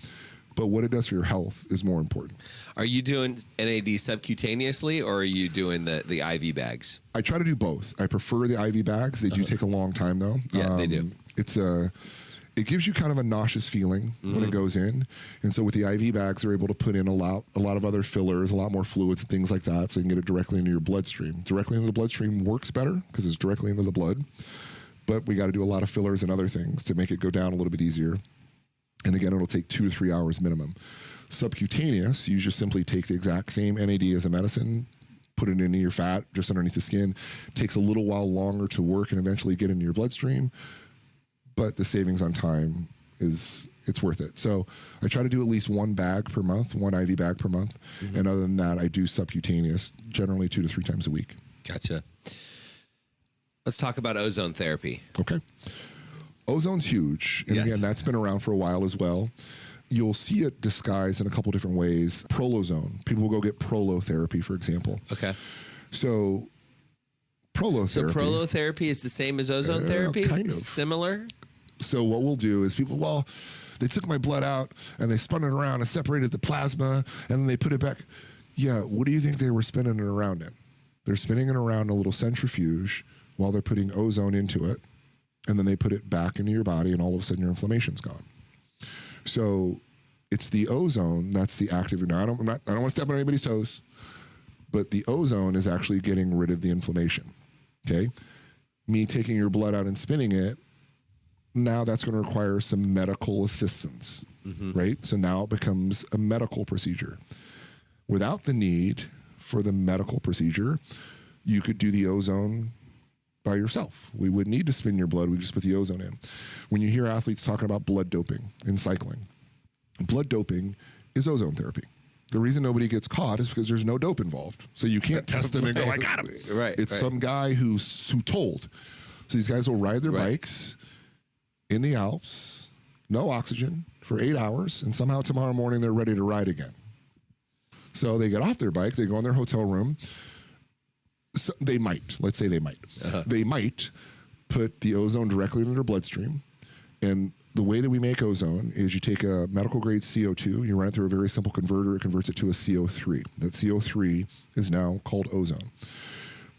A: But what it does for your health is more important.
B: Are you doing NAD subcutaneously, or are you doing the IV bags?
A: I try to do both. I prefer the IV bags. They do take a long time, though.
B: Yeah, they do.
A: It gives you kind of a nauseous feeling when it goes in. And so with the IV bags, they're able to put in a lot of other fillers, a lot more fluids and things like that, so you can get it directly into your bloodstream. Directly into the bloodstream works better because it's directly into the blood. But we got to do a lot of fillers and other things to make it go down a little bit easier. And again, it'll take 2 to 3 hours minimum. Subcutaneous, you just simply take the exact same NAD as a medicine, put it into your fat just underneath the skin. It takes a little while longer to work and eventually get into your bloodstream. But the savings on time it's worth it. So I try to do at least one bag per month, one IV bag per month. And other than that, I do subcutaneous generally 2 to 3 times a week.
B: Gotcha. Let's talk about ozone therapy.
A: Okay. Ozone's huge. And again, that's been around for a while as well. You'll see it disguised in a couple different ways. Prolozone. People will go get prolotherapy, for example.
B: Okay.
A: So prolotherapy.
B: So prolotherapy is the same as ozone therapy?
A: Kind of.
B: Similar?
A: So what we'll do is they took my blood out and they spun it around and separated the plasma and then they put it back. Yeah, what do you think they were spinning it around in? They're spinning it around a little centrifuge while they're putting ozone into it, and then they put it back into your body, and all of a sudden your inflammation's gone. So it's the ozone that's the active. Now, I don't want to step on anybody's toes, but the ozone is actually getting rid of the inflammation. Okay, me taking your blood out and spinning it, now that's going to require some medical assistance, right? So now it becomes a medical procedure. Without the need for the medical procedure, you could do the ozone by yourself. We wouldn't need to spin your blood. We just put the ozone in. When you hear athletes talking about blood doping in cycling, blood doping is ozone therapy. The reason nobody gets caught is because there's no dope involved. So you can't test them and go, I got him.
B: Right.
A: It's some guy who told. So these guys will ride their bikes in the Alps, no oxygen for 8 hours, and somehow tomorrow morning they're ready to ride again. So they get off their bike, they go in their hotel room. So they might, let's say they might. They might put the ozone directly into their bloodstream. And the way that we make ozone is you take a medical grade CO2, you run it through a very simple converter, it converts it to a CO3. That CO3 is now called ozone.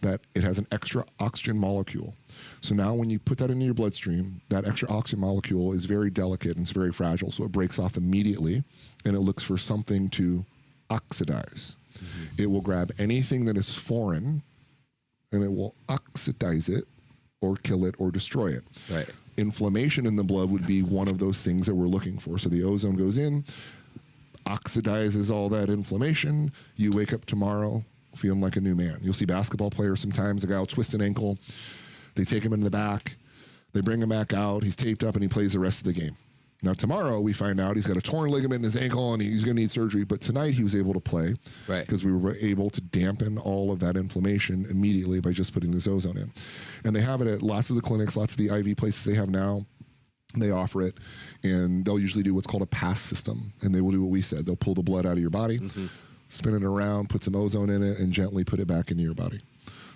A: That it has an extra oxygen molecule. So now when you put that into your bloodstream, that extra oxygen molecule is very delicate and it's very fragile. So it breaks off immediately and it looks for something to oxidize. It will grab anything that is foreign and it will oxidize it or kill it or destroy it.
B: Right.
A: Inflammation in the blood would be one of those things that we're looking for. So the ozone goes in, oxidizes all that inflammation. You wake up tomorrow feeling like a new man. You'll see basketball players sometimes, a guy will twist an ankle, they take him in the back, they bring him back out, he's taped up and he plays the rest of the game. Now tomorrow we find out he's got a torn ligament in his ankle and he's going to need surgery, but tonight he was able to play because we were able to dampen all of that inflammation immediately by just putting this ozone in. And they have it at lots of the clinics, lots of the IV places they have now. They offer it, and they'll usually do what's called a pass system, and they will do what we said. They'll pull the blood out of your body, spin it around, put some ozone in it, and gently put it back into your body.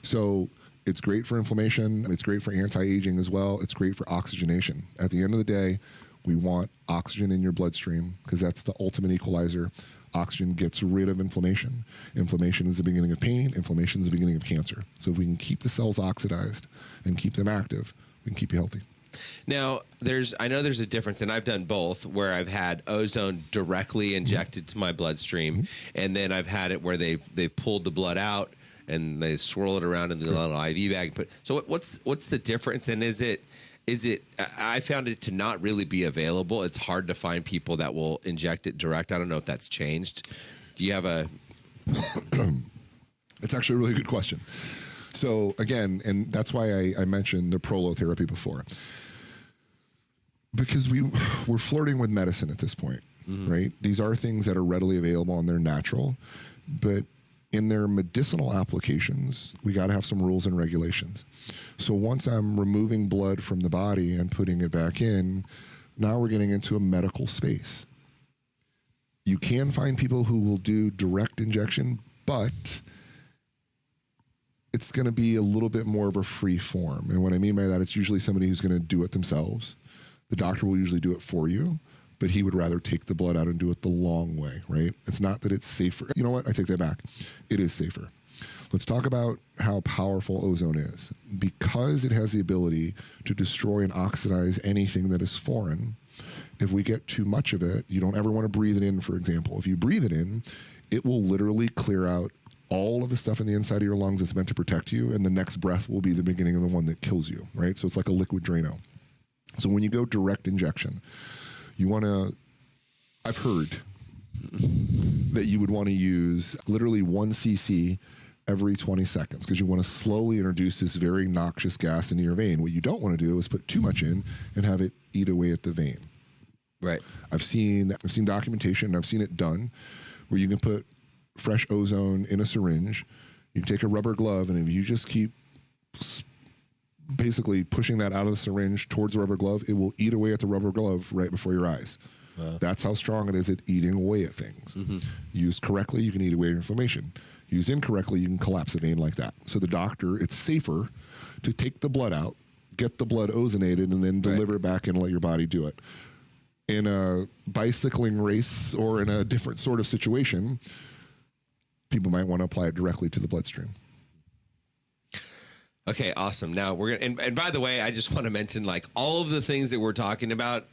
A: So it's great for inflammation. It's great for anti-aging as well. It's great for oxygenation. At the end of the day, we want oxygen in your bloodstream because that's the ultimate equalizer. Oxygen gets rid of inflammation. Inflammation is the beginning of pain. Inflammation is the beginning of cancer. So if we can keep the cells oxidized and keep them active, we can keep you healthy.
B: Now, I know there's a difference, and I've done both, where I've had ozone directly injected to my bloodstream, and then I've had it where they pulled the blood out and they swirl it around in the little IV bag. So what's the difference? And is it? I found it to not really be available. It's hard to find people that will inject it direct. I don't know if that's changed. Do you have a?
A: It's actually a really good question. So again, and that's why I mentioned the prolotherapy before. Because we're flirting with medicine at this point, right? These are things that are readily available and they're natural, but in their medicinal applications, we got to have some rules and regulations. So once I'm removing blood from the body and putting it back in, now we're getting into a medical space. You can find people who will do direct injection, but it's going to be a little bit more of a free form. And what I mean by that, it's usually somebody who's going to do it themselves. The doctor will usually do it for you, but he would rather take the blood out and do it the long way, right? It's not that it's safer. You know what? I take that back. It is safer. Let's talk about how powerful ozone is. Because it has the ability to destroy and oxidize anything that is foreign, if we get too much of it, you don't ever want to breathe it in, for example. If you breathe it in, it will literally clear out all of the stuff in the inside of your lungs that's meant to protect you, and the next breath will be the beginning of the one that kills you, right? So it's like a liquid Drano. So when you go direct injection, you want to, I've heard that you would want to use literally 1 cc every 20 seconds because you want to slowly introduce this very noxious gas into your vein. What you don't want to do is put too much in and have it eat away at the vein.
B: Right.
A: I've seen documentation, and I've seen it done, where you can put fresh ozone in a syringe. You take a rubber glove, and if you just keep basically pushing that out of the syringe towards the rubber glove, it will eat away at the rubber glove right before your eyes. That's how strong it is at eating away at things. Used correctly, you can eat away at inflammation. Used incorrectly, you can collapse a vein like that. So the doctor, it's safer to take the blood out, get the blood ozonated, and then deliver it back in and let your body do it. In a bicycling race or in a different sort of situation, people might want to apply it directly to the bloodstream.
B: Okay, awesome. Now we're gonna, and by the way, I just want to mention like all of the things that we're talking about.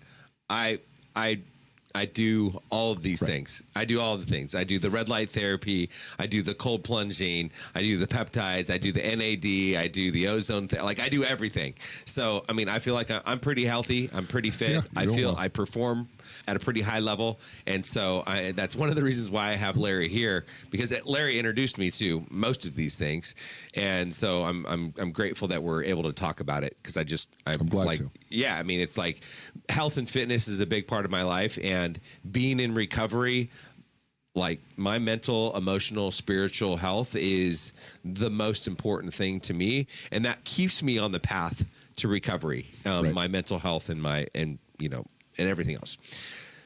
B: I do all of these things. I do all of the things. I do the red light therapy. I do the cold plunging. I do the peptides. I do the NAD. I do the ozone. Like I do everything. So I mean, I feel like I'm pretty healthy. I'm pretty fit.
A: Yeah,
B: I feel I perform at a pretty high level, and so that's one of the reasons why I have Larry here, because Larry introduced me to most of these things, and so I'm grateful that we're able to talk about it, because I'm
A: glad
B: like
A: to.
B: yeah, I mean, it's like health and fitness is a big part of my life, and being in recovery, like my mental, emotional, spiritual health is the most important thing to me, and that keeps me on the path to recovery. My mental health and and everything else.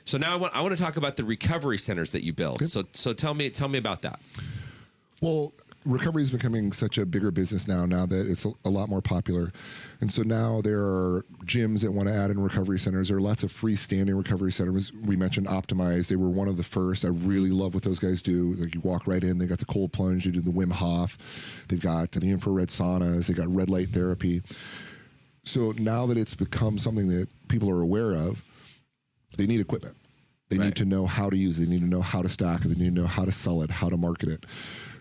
B: So now I want to talk about the recovery centers that you build.
A: Okay.
B: So tell me about that.
A: Well, recovery is becoming such a bigger business now that it's a lot more popular. And so now there are gyms that want to add in recovery centers. There are lots of freestanding recovery centers. We mentioned Optimize. They were one of the first. I really love what those guys do. Like you walk right in, they got the cold plunge, they do the Wim Hof. They've got the infrared saunas. They got red light therapy. So now that it's become something that people are aware of, they need equipment. They need to know how to use it. They need to know how to stack it. They need to know how to sell it, how to market it.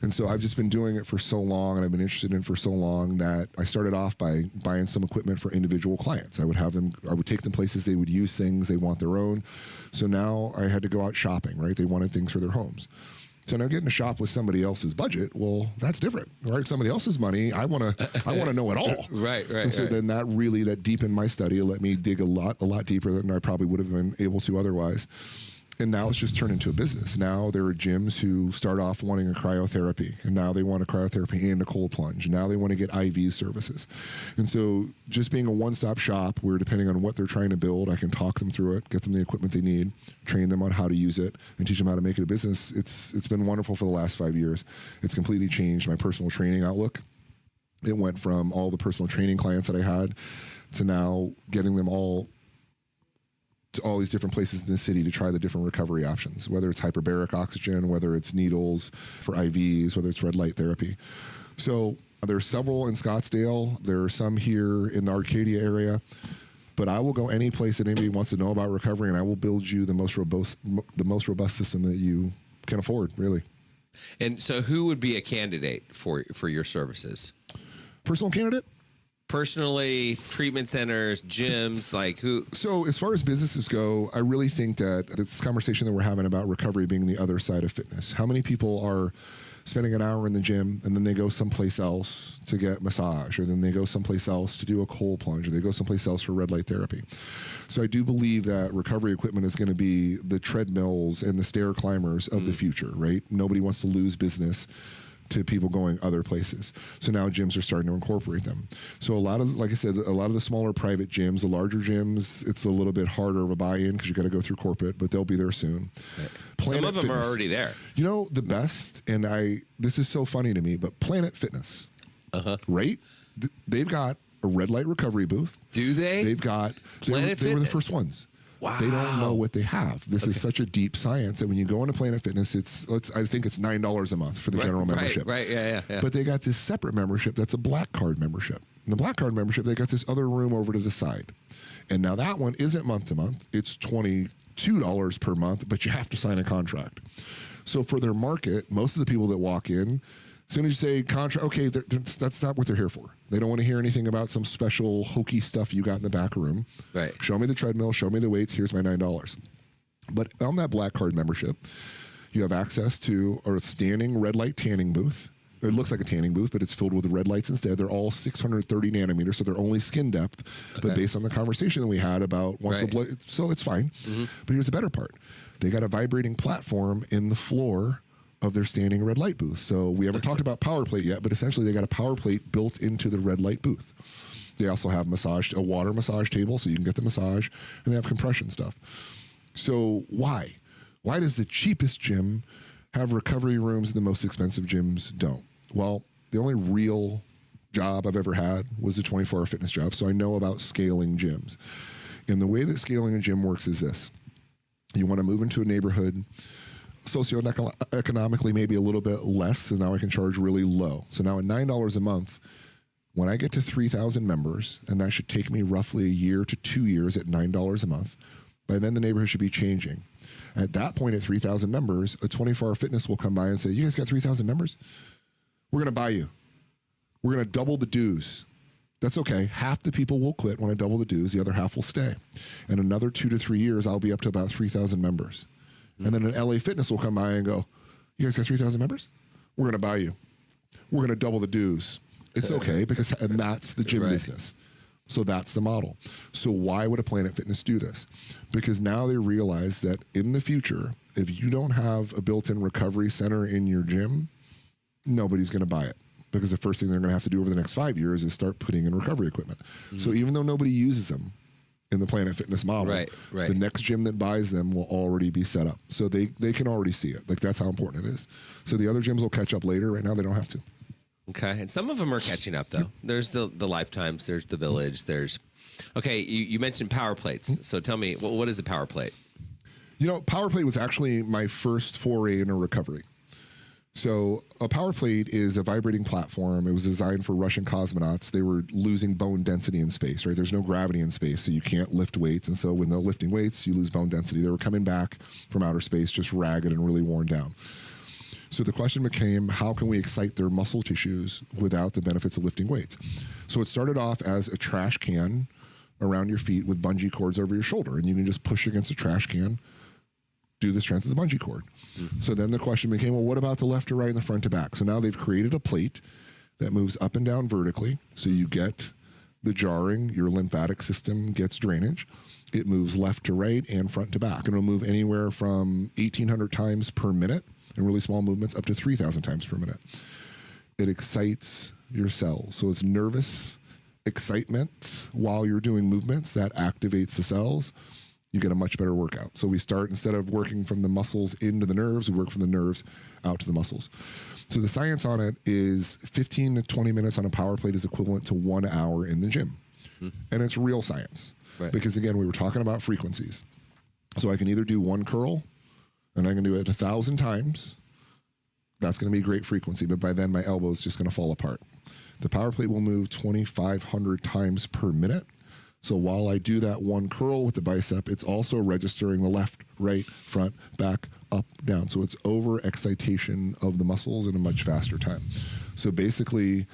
A: And so I've just been doing it for so long, and I've been interested in it for so long, that I started off by buying some equipment for individual clients. I would take them places, they would use things, they want their own. So now I had to go out shopping, right? They wanted things for their homes. So now getting to shop with somebody else's budget, well, that's different, right? Somebody else's money, I want to know it all.
B: Right.
A: And so then that deepened my study. It let me dig a lot deeper than I probably would have been able to otherwise. And now it's just turned into a business. Now there are gyms who start off wanting a cryotherapy, and now they want a cryotherapy and a cold plunge. Now they want to get IV services. And so just being a one-stop shop where, depending on what they're trying to build, I can talk them through it, get them the equipment they need, train them on how to use it, and teach them how to make it a business. It's been wonderful for the last 5 years. It's completely changed my personal training outlook. It went from all the personal training clients that I had to now getting them all to all these different places in the city to try the different recovery options, whether it's hyperbaric oxygen, whether it's needles for IVs, whether it's red light therapy. So there's several in Scottsdale. There are some here in the Arcadia area. But I will go any place that anybody wants to know about recovery, and I will build you the most robust system that you can afford, really.
B: And so who would be a candidate for your services?
A: Personal candidate?
B: Personally, treatment centers, gyms, like who?
A: So as far as businesses go, I really think that this conversation that we're having about recovery being the other side of fitness. How many people are spending an hour in the gym and then they go someplace else to get massage, or then they go someplace else to do a cold plunge, or they go someplace else for red light therapy? So I do believe that recovery equipment is going to be the treadmills and the stair climbers of the future, right? Nobody wants to lose business to people going other places. So now gyms are starting to incorporate them. So like I said, a lot of the smaller private gyms, the larger gyms, it's a little bit harder of a buy-in because you got to go through corporate, but they'll be there soon.
B: Right.
A: Planet
B: Some of them
A: Fitness.
B: are already there.
A: You know, the best, and this is so funny to me, but Planet Fitness, right? They've got a red light recovery booth.
B: Do they?
A: They've got, they were the
B: Fitness?
A: first ones.
B: Wow.
A: They don't know what they have. This is such a deep science that when you go into Planet Fitness, I think it's $9 a month for the general membership.
B: Right, yeah.
A: But they got this separate membership that's a Black Card membership. And the Black Card membership, they got this other room over to the side. And now that one isn't month to month. It's $22 per month, but you have to sign a contract. So for their market, most of the people that walk in, as soon as you say contract, okay, that's not what they're here for. They don't want to hear anything about some special hokey stuff you got in the back room.
B: Right.
A: Show me the treadmill, show me the weights, here's my $9. But on that Black Card membership, you have access to a standing red light tanning booth. It looks like a tanning booth, but it's filled with red lights instead. They're all 630 nanometers, so they're only skin depth. But based on the conversation that we had about once the blood, so it's fine. But here's the better part. They got a vibrating platform in the floor of their standing red light booth. So we haven't talked about power plate yet, but essentially they got a power plate built into the red light booth. They also have a water massage table, so you can get the massage, and they have compression stuff. So why? Why does the cheapest gym have recovery rooms and the most expensive gyms don't? Well, the only real job I've ever had was a 24-hour fitness job, so I know about scaling gyms. And the way that scaling a gym works is this. You want to move into a neighborhood, socioeconomically maybe a little bit less, so now I can charge really low. So now at $9 a month, When I get to 3,000 members, and that should take me roughly a year to 2 years at $9 a month, by then the neighborhood should be changing. At that point, at 3,000 members, a 24-hour fitness will come by and say, you guys got 3,000 members? We're going to buy you. We're going to double the dues. That's okay. Half the people will quit when I double the dues. The other half will stay. In another 2 to 3 years, I'll be up to about 3,000 members. And then an LA Fitness will come by and go, you guys got 3,000 members? We're going to buy you. We're going to double the dues. It's okay, and that's the gym business. So that's the model. So why would a Planet Fitness do this? Because now they realize that in the future, if you don't have a built-in recovery center in your gym, nobody's going to buy it. Because the first thing they're going to have to do over the next 5 years is start putting in recovery equipment. So even though nobody uses them in the Planet Fitness model, the next gym that buys them will already be set up. So they can already see it. Like, that's how important it is. So the other gyms will catch up later. Right now, they don't have to.
B: Okay. And some of them are catching up, though. There's the Lifetimes. There's the Village. Okay, you mentioned power plates. So tell me, what is a power plate?
A: Power plate was actually my first foray into recovery. So a power plate is a vibrating platform. It was designed for Russian cosmonauts. They were losing bone density in space, right? There's no gravity in space, so you can't lift weights. And so when they're lifting weights, you lose bone density. They were coming back from outer space just ragged and really worn down. So the question became, how can we excite their muscle tissues without the benefits of lifting weights? So it started off as a trash can around your feet with bungee cords over your shoulder, and you can just push against a trash can, do the strength of the bungee cord. So then the question became, well, what about the left to right and the front to back? So now they've created a plate that moves up and down vertically, so you get the jarring, your lymphatic system gets drainage. It moves left to right and front to back, and it'll move anywhere from 1,800 times per minute in really small movements up to 3,000 times per minute. It excites your cells. So it's nervous excitement while you're doing movements that activates the cells. You get a much better workout. So we start, instead of working from the muscles into the nerves, we work from the nerves out to the muscles. So the science on it is 15 to 20 minutes on a power plate is equivalent to 1 hour in the gym. And it's real science. Because again, we were talking about frequencies. So I can either do one curl, and I can do it 1,000 times. That's going to be a great frequency, but by then my elbow is just going to fall apart. The power plate will move 2,500 times per minute. So while I do that one curl with the bicep, it's also registering the left, right, front, back, up, down. So it's over excitation of the muscles in a much faster time. So basically,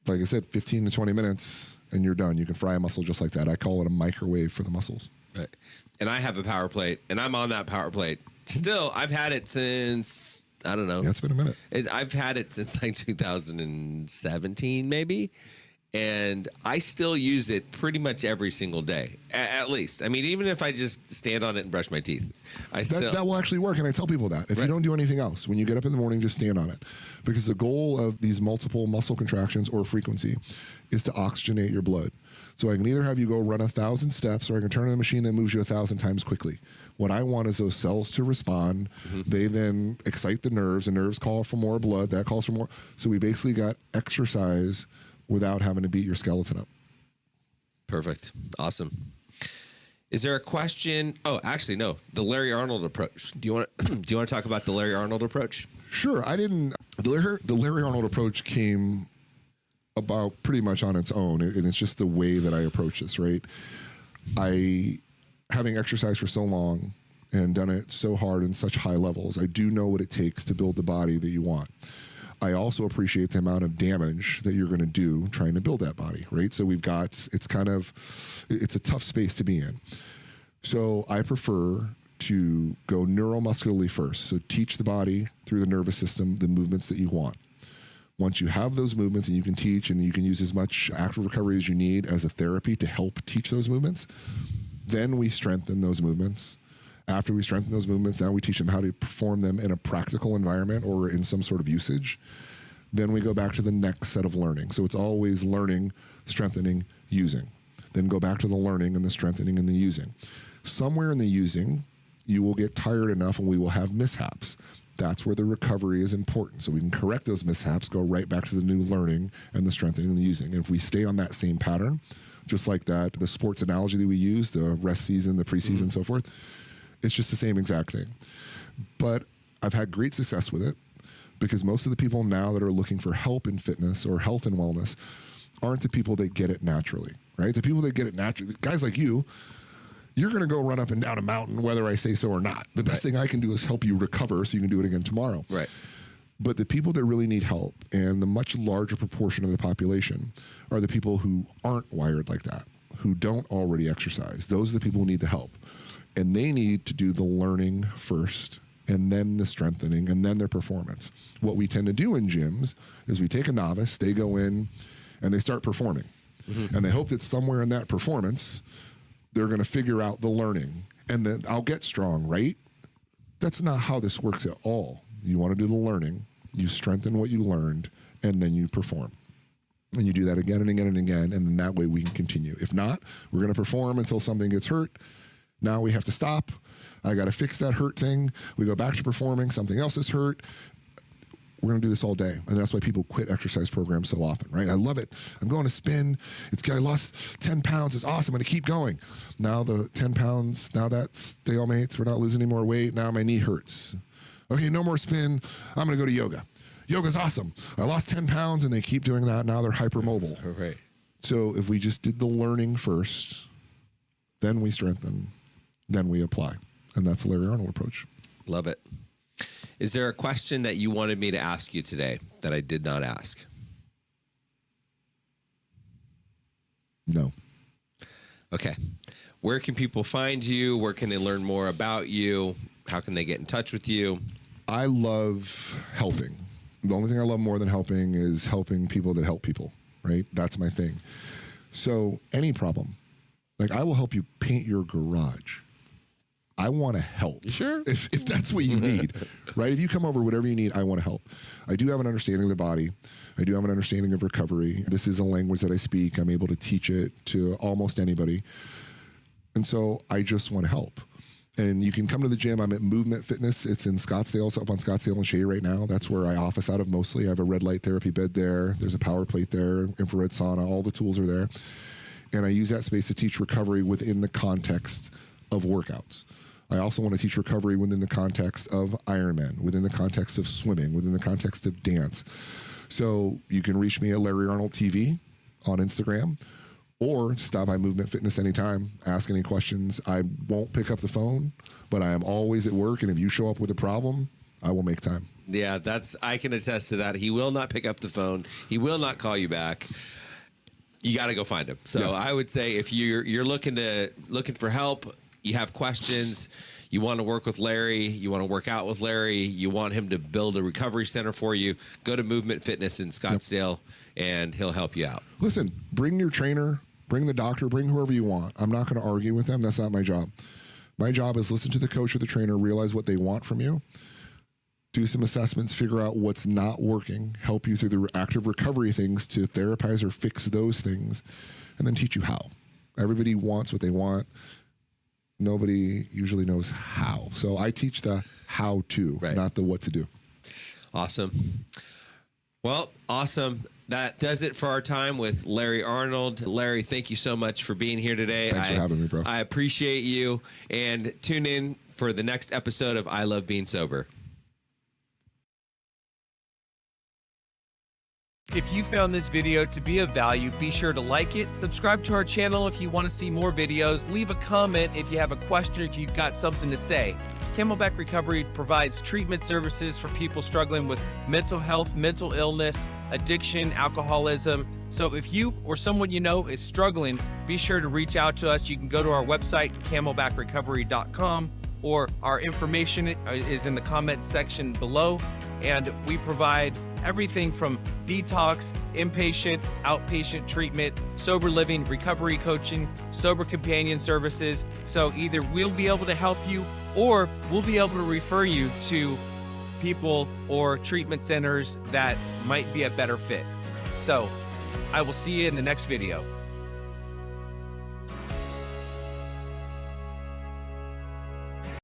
A: like I said, 15 to 20 minutes and you're done. You can fry a muscle just like that. I call it a microwave for the muscles.
B: Right. And I have a power plate, and I'm on that power plate. Still, I've had it since, I don't know.
A: Yeah, it's been a minute.
B: I've had it since like 2017, maybe. And I still use it pretty much every single day, at least. I mean, even if I just stand on it and brush my teeth, that
A: will actually work. And I tell people that. If you don't do anything else, when you get up in the morning, just stand on it. Because the goal of these multiple muscle contractions or frequency is to oxygenate your blood. So I can either have you go run 1,000 steps, or I can turn on a machine that moves you 1,000 times quickly. What I want is those cells to respond. They then excite the nerves. The nerves call for more blood. That calls for more. So we basically got exercise without having to beat your skeleton up.
B: Perfect. Awesome. Is there a question? Oh, actually, no. The Larry Arnold approach. Do you want to talk about the Larry Arnold approach?
A: Sure. The Larry Arnold approach came about pretty much on its own, and it's just the way that I approach this, right? Having exercised for so long and done it so hard in such high levels, I do know what it takes to build the body that you want. I also appreciate the amount of damage that you're going to do trying to build that body, right? So it's a tough space to be in. So I prefer to go neuromuscularly first. So teach the body through the nervous system the movements that you want. Once you have those movements and you can teach, and you can use as much active recovery as you need as a therapy to help teach those movements, then we strengthen those movements. After we strengthen those movements, now we teach them how to perform them in a practical environment or in some sort of usage. Then we go back to the next set of learning. So it's always learning, strengthening, using. Then go back to the learning and the strengthening and the using. Somewhere in the using, you will get tired enough and we will have mishaps. That's where the recovery is important. So we can correct those mishaps, go right back to the new learning and the strengthening and the using. And if we stay on that same pattern, just like that, the sports analogy that we use, the rest season, the preseason, and so forth, it's just the same exact thing. But I've had great success with it because most of the people now that are looking for help in fitness or health and wellness aren't the people that get it naturally, right? The people that get it naturally, guys like you, you're going to go run up and down a mountain whether I say so or not. The best thing I can do is help you recover so you can do it again tomorrow.
B: Right.
A: But the people that really need help, and the much larger proportion of the population, are the people who aren't wired like that, who don't already exercise. Those are the people who need the help. And they need to do the learning first, and then the strengthening, and then their performance. What we tend to do in gyms is we take a novice, they go in, and they start performing. Mm-hmm. And they hope that somewhere in that performance, they're going to figure out the learning. And then I'll get strong, right? That's not how this works at all. You want to do the learning, you strengthen what you learned, and then you perform. And you do that again and again and again, and then that way we can continue. If not, we're going to perform until something gets hurt. Now we have to stop. I got to fix that hurt thing. We go back to performing. Something else is hurt. We're going to do this all day. And that's why people quit exercise programs so often, right? I love it. I'm going to spin. I lost 10 pounds. It's awesome. I'm going to keep going. Now the 10 pounds, now that's stalemates. We're not losing any more weight. Now my knee hurts. Okay, no more spin. I'm going to go to yoga. Yoga's awesome. I lost 10 pounds, and they keep doing that. Now they're hypermobile.
B: Right.
A: So if we just did the learning first, then we strengthen, then we apply. And that's the Larry Arnold approach.
B: Love it. Is there a question that you wanted me to ask you today that I did not ask?
A: No.
B: Okay. Where can people find you? Where can they learn more about you? How can they get in touch with you?
A: I love helping. The only thing I love more than helping is helping people that help people, right? That's my thing. So any problem, like I will help you paint your garage. I want to help.
B: You sure?
A: If that's what you need, right? If you come over, whatever you need, I want to help. I do have an understanding of the body. I do have an understanding of recovery. This is a language that I speak. I'm able to teach it to almost anybody. And so I just want to help. And you can come to the gym. I'm at Movement Fitness. It's in Scottsdale. It's up on Scottsdale and Shea right now. That's where I office out of mostly. I have a red light therapy bed there. There's a power plate there, infrared sauna. All the tools are there. And I use that space to teach recovery within the context of workouts. I also want to teach recovery within the context of Ironman, within the context of swimming, within the context of dance. So you can reach me at Larry Arnold TV on Instagram, or stop by Movement Fitness anytime. Ask any questions. I won't pick up the phone, but I am always at work. And if you show up with a problem, I will make time.
B: Yeah, I can attest to that. He will not pick up the phone. He will not call you back. You got to go find him. So yes. I would say if you're looking for help, you have questions, you want to work with Larry, you want to work out with Larry, you want him to build a recovery center for you, go to Movement Fitness in Scottsdale, and he'll help you out.
A: Listen, bring your trainer, bring the doctor, bring whoever you want. I'm not going to argue with them. That's not my job. My job is listen to the coach or the trainer, realize what they want from you, do some assessments, figure out what's not working, help you through the active recovery things to therapize or fix those things, and then teach you how. Everybody wants what they want. Nobody usually knows how. So I teach the how to, right, not the what to do.
B: Awesome. Well, awesome. That does it for our time with Larry Arnold. Larry, thank you so much for being here today.
A: Thanks for having me, bro.
B: I appreciate you. And tune in for the next episode of I Love Being Sober.
C: If you found this video to be of value, be sure to like it, subscribe to our channel if you want to see more videos, leave a comment if you have a question, if you've got something to say. Camelback Recovery provides treatment services for people struggling with mental health, mental illness, addiction, alcoholism. So if you or someone you know is struggling, be sure to reach out to us. You can go to our website, camelbackrecovery.com, or our information is in the comments section below. And we provide everything from detox, inpatient, outpatient treatment, sober living, recovery coaching, sober companion services. So either we'll be able to help you or we'll be able to refer you to people or treatment centers that might be a better fit. So I will see you in the next video.